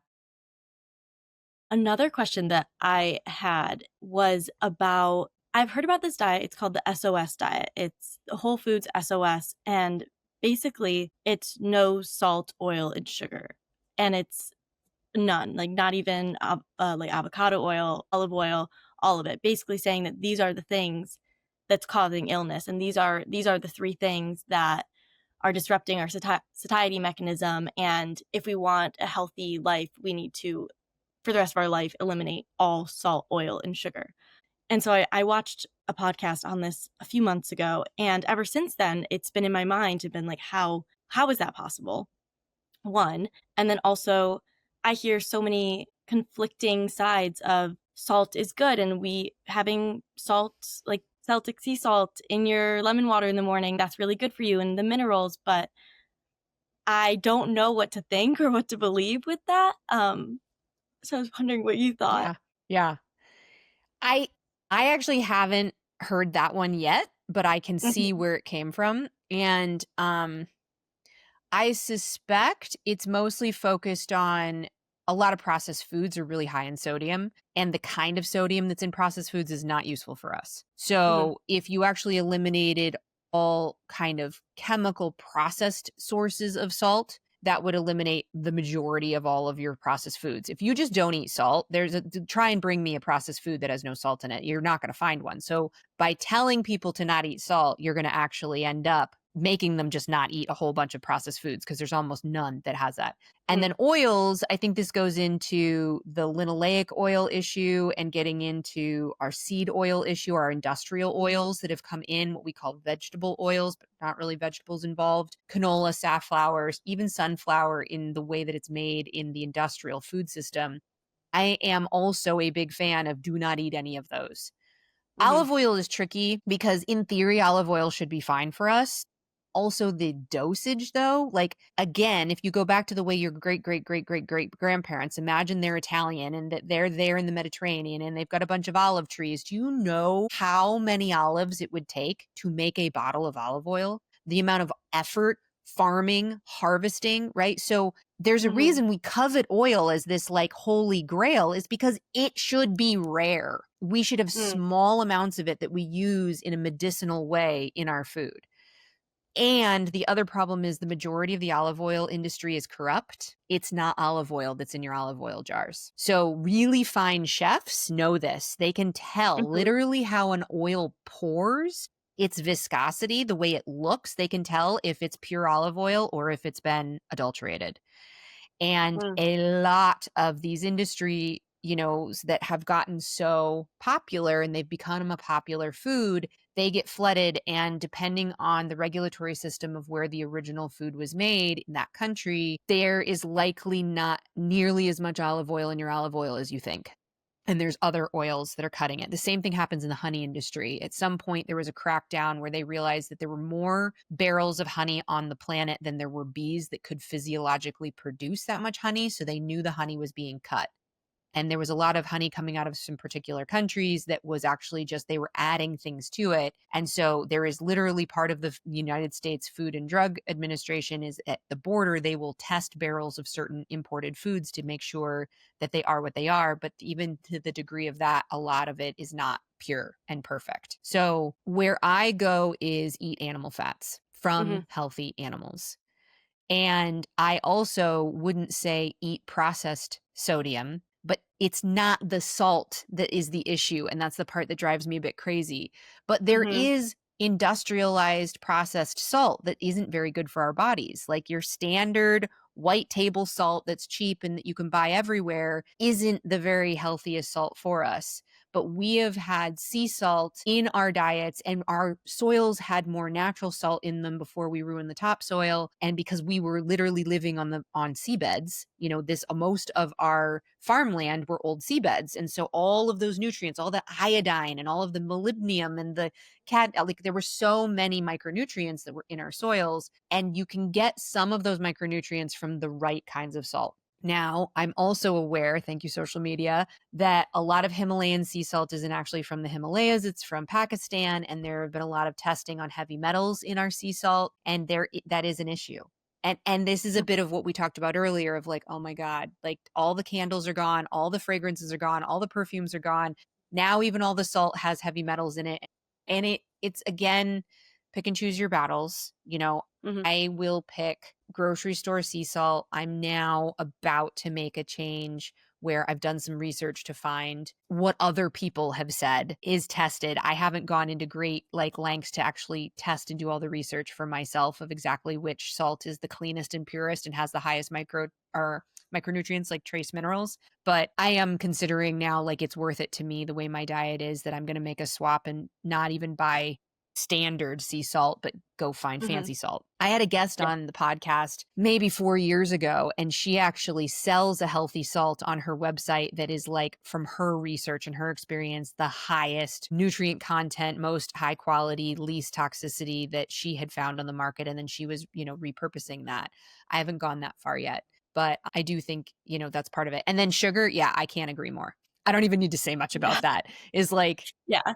Another question that I had was about, I've heard about this diet. It's called the SOS diet. It's the Whole Foods SOS. And basically, it's no salt, oil, and sugar. And it's none, like not even like avocado oil, olive oil, all of it. Basically saying that these are the things that's causing illness. And these are the three things that are disrupting our satiety mechanism. And if we want a healthy life, we need to, for the rest of our life, eliminate all salt, oil, and sugar. And so I watched a podcast on this a few months ago. And ever since then, it's been in my mind and been like, how is that possible? One. And then also, I hear so many conflicting sides of salt is good and we having salt, like Celtic sea salt in your lemon water in the morning, that's really good for you and the minerals, but I don't know what to think or what to believe with that. So I was wondering what you thought. Yeah. Yeah. I I actually haven't heard that one yet, but I can see Mhm. where it came from. And I suspect it's mostly focused on, a lot of processed foods are really high in sodium, and the kind of sodium that's in processed foods is not useful for us. Mhm. So if you actually eliminated all kind of chemical processed sources of salt, that would eliminate the majority of all of your processed foods. If you just don't eat salt, try and bring me a processed food that has no salt in it. You're not going to find one. So by telling people to not eat salt, you're going to actually end up making them just not eat a whole bunch of processed foods, because there's almost none that has that. And then Mm. oils, I think this goes into the linoleic oil issue and getting into our seed oil issue, our industrial oils that have come in, what we call vegetable oils, but not really vegetables involved. Canola, safflowers, even sunflower in the way that it's made in the industrial food system. I am also a big fan of do not eat any of those. Mhm. Olive oil is tricky because in theory, olive oil should be fine for us. Also the dosage though, like again, if you go back to the way your great grandparents, imagine they're Italian and that they're there in the Mediterranean and they've got a bunch of olive trees. Do you know how many olives it would take to make a bottle of olive oil? The amount of effort, farming, harvesting, right? So there's a Mhm. reason we covet oil as this like holy grail is because it should be rare. We should have Mm. small amounts of it that we use in a medicinal way in our food. And the other problem is the majority of the olive oil industry is corrupt. It's not olive oil that's in your olive oil jars. So really fine chefs know this. They can tell Mhm. literally how an oil pours, its viscosity, the way it looks. They can tell if it's pure olive oil or if it's been adulterated. And Mm. a lot of these industry, that have gotten so popular and they've become a popular food, they get flooded. And depending on the regulatory system of where the original food was made in that country, there is likely not nearly as much olive oil in your olive oil as you think. And there's other oils that are cutting it. The same thing happens in the honey industry. At some point, there was a crackdown where they realized that there were more barrels of honey on the planet than there were bees that could physiologically produce that much honey. So they knew the honey was being cut. And there was a lot of honey coming out of some particular countries that was actually just they were adding things to it. And so there is literally part of the United States Food and Drug Administration is at the border, they will test barrels of certain imported foods to make sure that they are what they are. But even to the degree of that, a lot of it is not pure and perfect. So where I go is eat animal fats from Mhm. healthy animals. And I also wouldn't say eat processed sodium, but it's not the salt that is the issue. And that's the part that drives me a bit crazy. But there Mhm. is industrialized processed salt that isn't very good for our bodies. Like your standard white table salt that's cheap and that you can buy everywhere isn't the very healthiest salt for us. But we have had sea salt in our diets and our soils had more natural salt in them before we ruined the topsoil. And because we were literally living on seabeds, this most of our farmland were old seabeds. And so all of those nutrients, all the iodine and all of the molybdenum and the like there were so many micronutrients that were in our soils. And you can get some of those micronutrients from the right kinds of salt. Now, I'm also aware, thank you, social media, that a lot of Himalayan sea salt isn't actually from the Himalayas, it's from Pakistan. And there have been a lot of testing on heavy metals in our sea salt, and that is an issue. And this is a bit of what we talked about earlier of like, oh my God, like all the candles are gone, all the fragrances are gone, all the perfumes are gone. Now even all the salt has heavy metals in it. And it's again, pick and choose your battles. Mhm. I will pick grocery store sea salt. I'm now about to make a change where I've done some research to find what other people have said is tested. I haven't gone into great lengths to actually test and do all the research for myself of exactly which salt is the cleanest and purest and has the highest micronutrients like trace minerals. But I am considering now it's worth it to me the way my diet is that I'm going to make a swap and not even buy standard sea salt, but go find Mhm. fancy salt. I had a guest Yeah. on the podcast maybe 4 years ago, and she actually sells a healthy salt on her website that is from her research and her experience, the highest nutrient content, most high quality, least toxicity that she had found on the market. And then she was, repurposing that. I haven't gone that far yet, but I do think, that's part of it. And then sugar. Yeah, I can't agree more. I don't even need to say much about that. Is Yeah.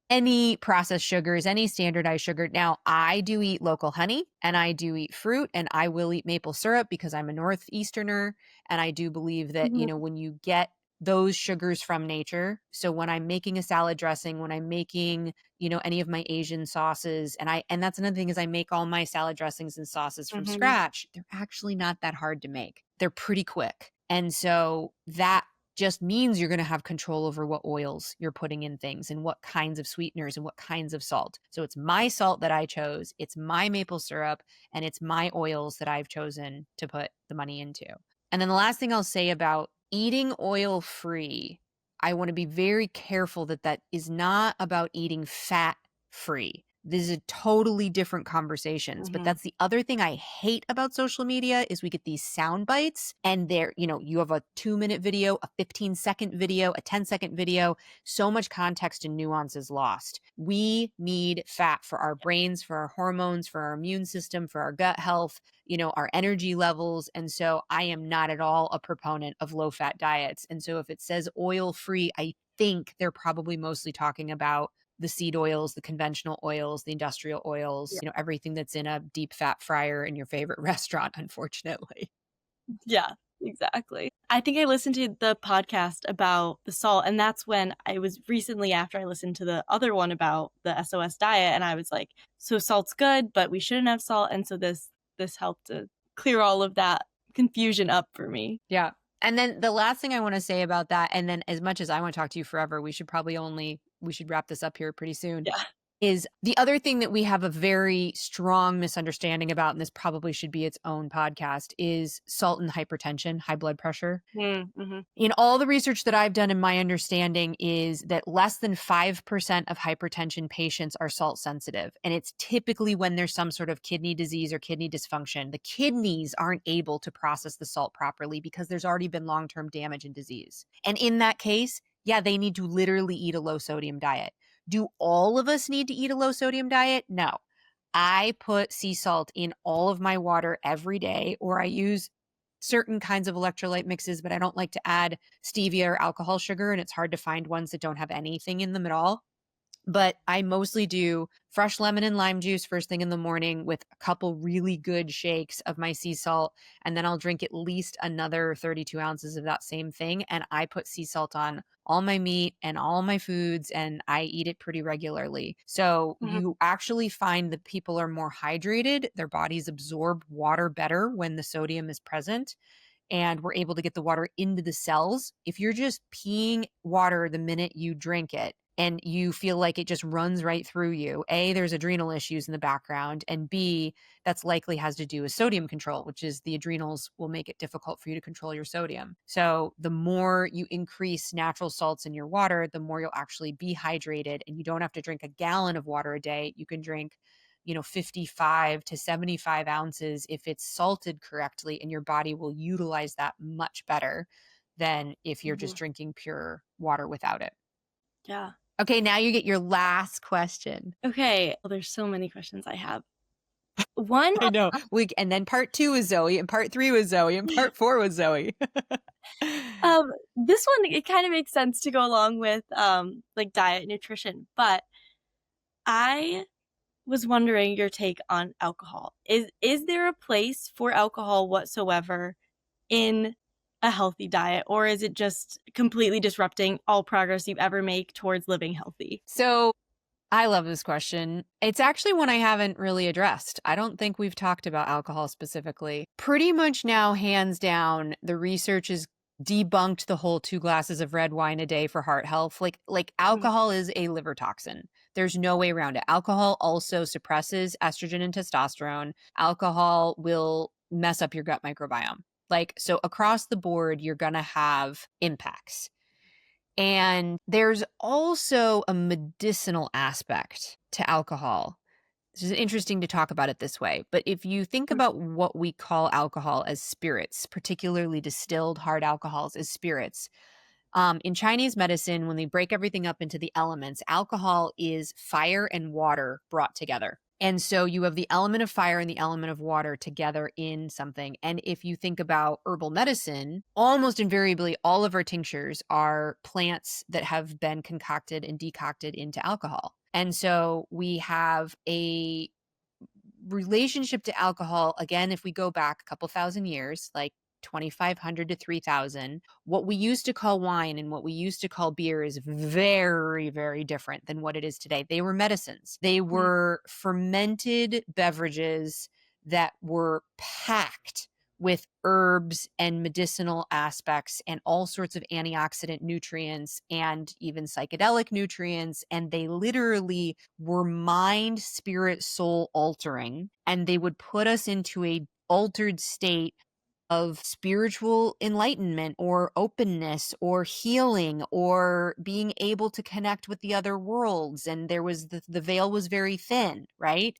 any processed sugars, any standardized sugar. Now, I do eat local honey and I do eat fruit and I will eat maple syrup because I'm a Northeasterner. And I do believe that, Mhm. when you get those sugars from nature. So when I'm making a salad dressing, when I'm making, any of my Asian sauces, and that's another thing is I make all my salad dressings and sauces from Mhm. scratch. They're actually not that hard to make. They're pretty quick. And so that just means you're going to have control over what oils you're putting in things and what kinds of sweeteners and what kinds of salt. So it's my salt that I chose, it's my maple syrup, and it's my oils that I've chosen to put the money into. And then the last thing I'll say about eating oil free, I want to be very careful that that is not about eating fat free. This is totally different conversations. But that's the other thing I hate about social media is we get these sound bites and there, you have a 2-minute video, a 15-second video, a 10-second video. So much context and nuance is lost. We need fat for our brains, for our hormones, for our immune system, for our gut health, our energy levels. And so I am not at all a proponent of low fat diets. And so if it says oil free, I think they're probably mostly talking about the seed oils, the conventional oils, the industrial oils, everything that's in a deep fat fryer in your favorite restaurant, unfortunately. Yeah, exactly. I think I listened to the podcast about the salt, and that's when I was recently after I listened to the other one about the SOS diet, and I was like, so salt's good, but we shouldn't have salt. And so this helped to clear all of that confusion up for me. Yeah. And then the last thing I want to say about that, and then as much as I want to talk to you forever, we should wrap this up here pretty soon. Yeah. Is the other thing that we have a very strong misunderstanding about, and this probably should be its own podcast, is salt and hypertension, high blood pressure. Mm-hmm. In all the research that I've done, and my understanding is that less than 5% of hypertension patients are salt sensitive. And it's typically when there's some sort of kidney disease or kidney dysfunction. The kidneys aren't able to process the salt properly because there's already been long-term damage and disease. And in that case, yeah, they need to literally eat a low sodium diet. Do all of us need to eat a low sodium diet? No. I put sea salt in all of my water every day, or I use certain kinds of electrolyte mixes, but I don't like to add stevia or alcohol sugar, and it's hard to find ones that don't have anything in them at all. But I mostly do fresh lemon and lime juice first thing in the morning with a couple really good shakes of my sea salt. And then I'll drink at least another 32 ounces of that same thing. And I put sea salt on all my meat and all my foods, and I eat it pretty regularly. So you actually find that people are more hydrated. Their bodies absorb water better when the sodium is present. And we're able to get the water into the cells. If you're just peeing water the minute you drink it, and you feel like it just runs right through you, A, there's adrenal issues in the background, and B, that's likely has to do with sodium control, which is the adrenals will make it difficult for you to control your sodium. So the more you increase natural salts in your water, the more you'll actually be hydrated, and you don't have to drink a gallon of water a day. You can drink 55 to 75 ounces if it's salted correctly, and your body will utilize that much better than if you're just drinking pure water without it. Yeah. Okay, now you get your last question. Okay. Well, there's so many questions I have. One. I know. And then part 2 is Zoe, and part 3 was Zoe, and part 4 was Zoe. This one, it kind of makes sense to go along with like diet nutrition, but I was wondering your take on alcohol. Is there a place for alcohol whatsoever in a healthy diet, or is it just completely disrupting all progress you've ever made towards living healthy? So I love this question. It's actually one I haven't really addressed. I don't think we've talked about alcohol specifically. Pretty much now, hands down, the research is debunked the whole 2 glasses of red wine a day for heart health. Like alcohol is a liver toxin. There's no way around it. Alcohol also suppresses estrogen and testosterone. Alcohol will mess up your gut microbiome. So across the board, you're going to have impacts. And there's also a medicinal aspect to alcohol. This is interesting to talk about it this way. But if you think about what we call alcohol as spirits, particularly distilled hard alcohols as spirits, in Chinese medicine, when they break everything up into the elements, alcohol is fire and water brought together. And so you have the element of fire and the element of water together in something. And if you think about herbal medicine, almost invariably, all of our tinctures are plants that have been concocted and decocted into alcohol. And so we have a relationship to alcohol, again, if we go back a couple thousand years, like 2,500 to 3,000, what we used to call wine and what we used to call beer is very, very different than what it is today. They were medicines. They were fermented beverages that were packed with herbs and medicinal aspects and all sorts of antioxidant nutrients and even psychedelic nutrients. And they literally were mind, spirit, soul altering. And they would put us into a altered state of spiritual enlightenment or openness or healing or being able to connect with the other worlds. And there was the veil was very thin, right?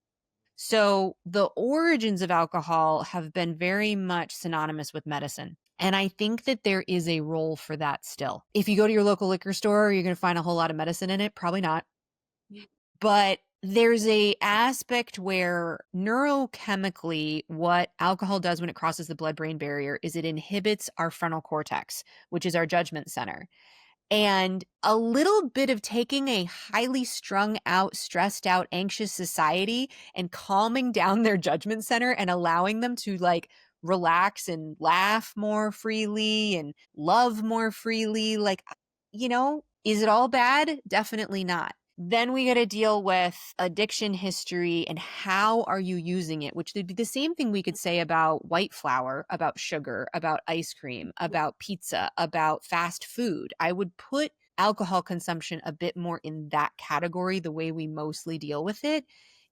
So the origins of alcohol have been very much synonymous with medicine. And I think that there is a role for that still. If you go to your local liquor store, you're going to find a whole lot of medicine in it. Probably not. But there's a aspect where neurochemically what alcohol does when it crosses the blood-brain barrier is it inhibits our frontal cortex, which is our judgment center. And a little bit of taking a highly strung out, stressed out, anxious society and calming down their judgment center and allowing them to like relax and laugh more freely and love more freely. Like, is it all bad? Definitely not. Then we got to deal with addiction history and how are you using it, which would be the same thing we could say about white flour, about sugar, about ice cream, about pizza, about fast food. I would put alcohol consumption a bit more in that category. The way we mostly deal with it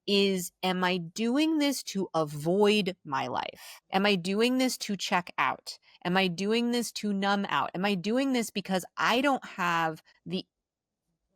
is, am I doing this to avoid my life? Am I doing this to check out? Am I doing this to numb out? Am I doing this because I don't have the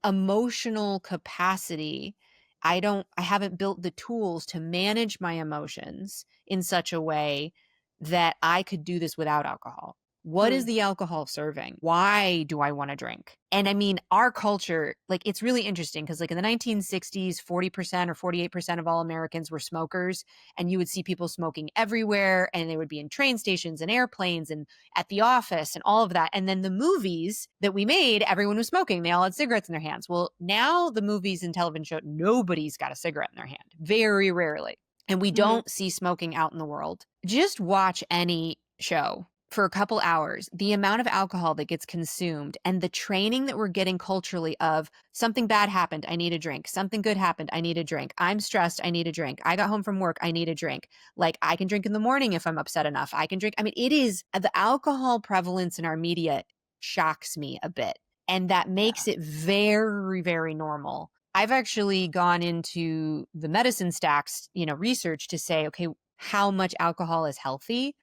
emotional capacity? I haven't built the tools to manage my emotions in such a way that I could do this without alcohol. What is the alcohol serving? Why do I want to drink? And I mean, our culture, like, it's really interesting because, like, in the 1960s, 40% or 48% of all Americans were smokers, and you would see people smoking everywhere, and they would be in train stations and airplanes and at the office and all of that. And then the movies that we made, everyone was smoking. They all had cigarettes in their hands. Well, now the movies and television show, nobody's got a cigarette in their hand, very rarely. And we don't see smoking out in the world. Just watch any show for a couple hours, the amount of alcohol that gets consumed and the training that we're getting culturally of something bad happened, I need a drink. Something good happened, I need a drink. I'm stressed, I need a drink. I got home from work, I need a drink. Like, I can drink in the morning if I'm upset enough. I can drink. I mean, it is the alcohol prevalence in our media shocks me a bit. And that makes it very, very normal. I've actually gone into the medicine stacks, research to say, okay, how much alcohol is healthy?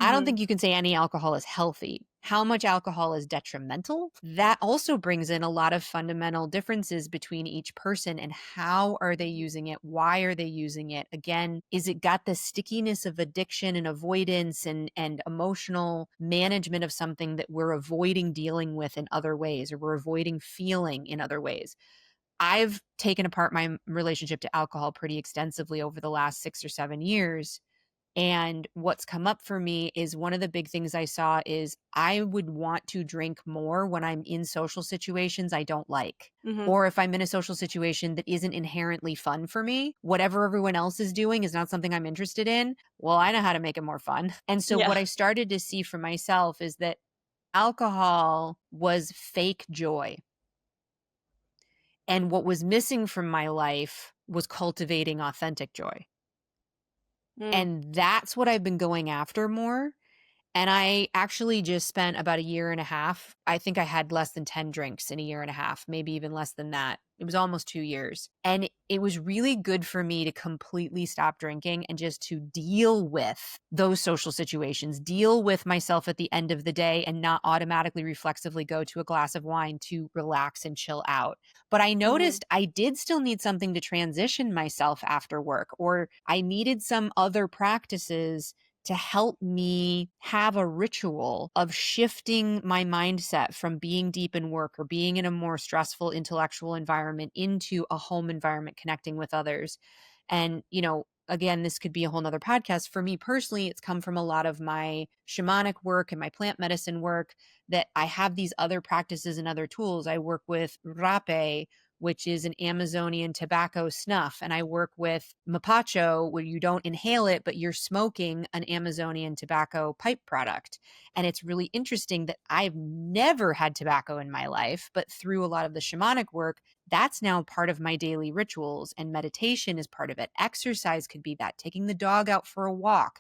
I don't think you can say any alcohol is healthy. How much alcohol is detrimental? That also brings in a lot of fundamental differences between each person and how are they using it? Why are they using it? Again, is it got the stickiness of addiction and avoidance and emotional management of something that we're avoiding dealing with in other ways, or we're avoiding feeling in other ways? I've taken apart my relationship to alcohol pretty extensively over the last 6 or 7 years. And what's come up for me is one of the big things I saw is I would want to drink more when I'm in social situations I don't like. Or if I'm in a social situation that isn't inherently fun for me, whatever everyone else is doing is not something I'm interested in. Well, I know how to make it more fun. And so what I started to see for myself is that alcohol was fake joy. And what was missing from my life was cultivating authentic joy. And that's what I've been going after more. And I actually just spent about a year and a half. I think I had less than 10 drinks in a year and a half, maybe even less than that. It was almost 2 years. And it was really good for me to completely stop drinking and just to deal with those social situations, deal with myself at the end of the day and not automatically reflexively go to a glass of wine to relax and chill out. But I noticed I did still need something to transition myself after work, or I needed some other practices to help me have a ritual of shifting my mindset from being deep in work or being in a more stressful intellectual environment into a home environment, connecting with others. And, again, this could be a whole nother podcast. For me personally, it's come from a lot of my shamanic work and my plant medicine work that I have these other practices and other tools. I work with rape, which is an Amazonian tobacco snuff. And I work with mapacho, where you don't inhale it, but you're smoking an Amazonian tobacco pipe product. And it's really interesting that I've never had tobacco in my life, but through a lot of the shamanic work, that's now part of my daily rituals, and meditation is part of it. Exercise could be that, taking the dog out for a walk,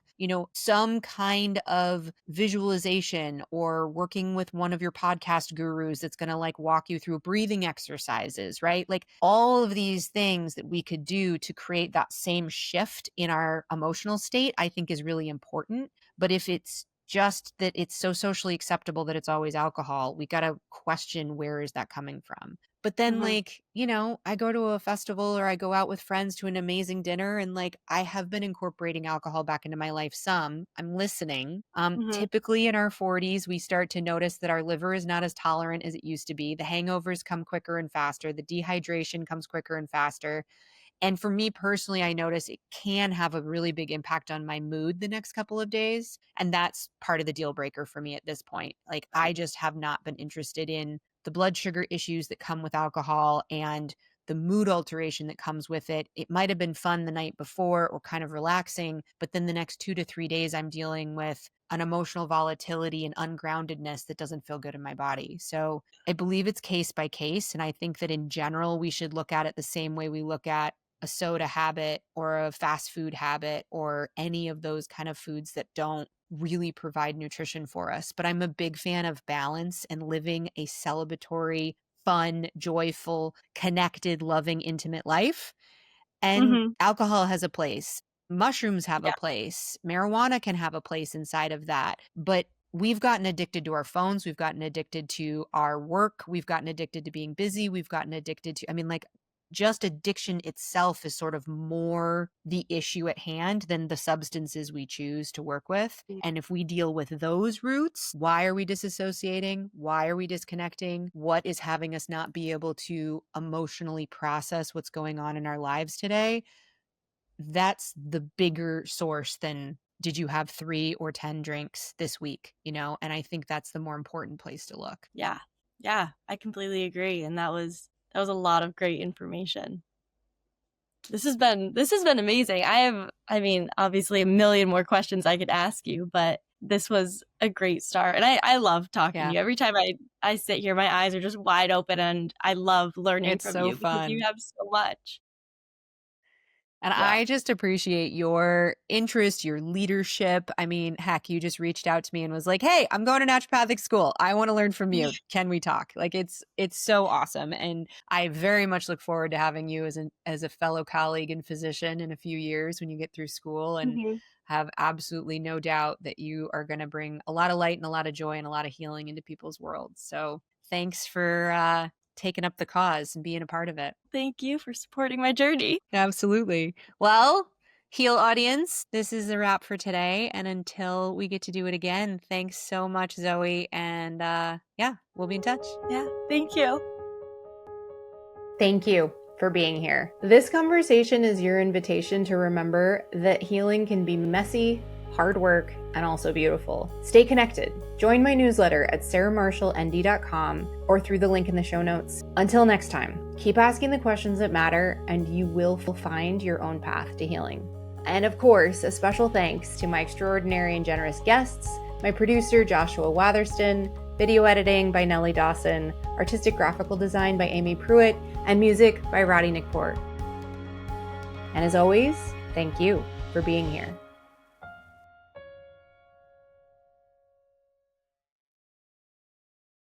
some kind of visualization, or working with one of your podcast gurus that's going to like walk you through breathing exercises, right? Like all of these things that we could do to create that same shift in our emotional state, I think is really important. But if it's just that it's so socially acceptable that it's always alcohol. We got to question, where is that coming from? But then, Mhm. like, you know, I go to a festival or I go out with friends to an amazing dinner, and like I have been incorporating alcohol back into my life some. I'm listening. Mhm. Typically in our 40s, we start to notice that our liver is not as tolerant as it used to be. The hangovers come quicker and faster. The dehydration comes quicker and faster. And for me personally, I notice it can have a really big impact on my mood the next couple of days. And that's part of the deal breaker for me at this point. Like, I Right. just have not been interested in the blood sugar issues that come with alcohol and the mood alteration that comes with it. It might have been fun the night before or kind of relaxing, but then the next 2 to 3 days, I'm dealing with an emotional volatility and ungroundedness that doesn't feel good in my body. So I believe it's case by case. And I think that in general, we should look at it the same way we look at a soda habit or a fast food habit or any of those kind of foods that don't really provide nutrition for us. But I'm a big fan of balance and living a celebratory, fun, joyful, connected, loving, intimate life. And Mhm. alcohol has a place. Mushrooms have a Yeah. place. Marijuana can have a place inside of that. But we've gotten addicted to our phones. We've gotten addicted to our work. We've gotten addicted to being busy. We've gotten addicted to, I mean, like, just addiction itself is sort of more the issue at hand than the substances we choose to work with. Yeah. And if we deal with those roots, why are we disassociating? Why are we disconnecting? What is having us not be able to emotionally process what's going on in our lives today? That's the bigger source than did you have 3 or 10 drinks this week, you know? And I think that's the more important place to look. Yeah. Yeah, I completely agree, and that was a lot of great information. This has been amazing. I mean, obviously a million more questions I could ask you, but this was a great start. And I love talking to Yeah, you. Every time I sit here, my eyes are just wide open and I love learning it's from so you because you fun. have so much. And Yeah. I just appreciate your interest, your leadership. I mean, heck, you just reached out to me and was like, "Hey, I'm going to naturopathic school. I want to learn from you. Can we talk?" Like, it's so awesome, and I very much look forward to having you as a fellow colleague and physician in a few years when you get through school, and Mhm. have absolutely no doubt that you are going to bring a lot of light and a lot of joy and a lot of healing into people's worlds. So, thanks for taking up the cause and being a part of it. Thank you for supporting my journey. Absolutely. Well, Heal audience, this is a wrap for today. And until we get to do it again, thanks so much, Zoe. And yeah, we'll be in touch. Yeah. Thank you. Thank you for being here. This conversation is your invitation to remember that healing can be messy, hard work, and also beautiful. Stay connected. Join my newsletter at sarahmarshallnd.com or through the link in the show notes. Until next time, keep asking the questions that matter, and you will find your own path to healing. And of course, a special thanks to my extraordinary and generous guests, my producer, Joshua Watherston, video editing by Nellie Dawson, artistic graphical design by Amy Pruitt, and music by Roddy Nickport. And as always, thank you for being here.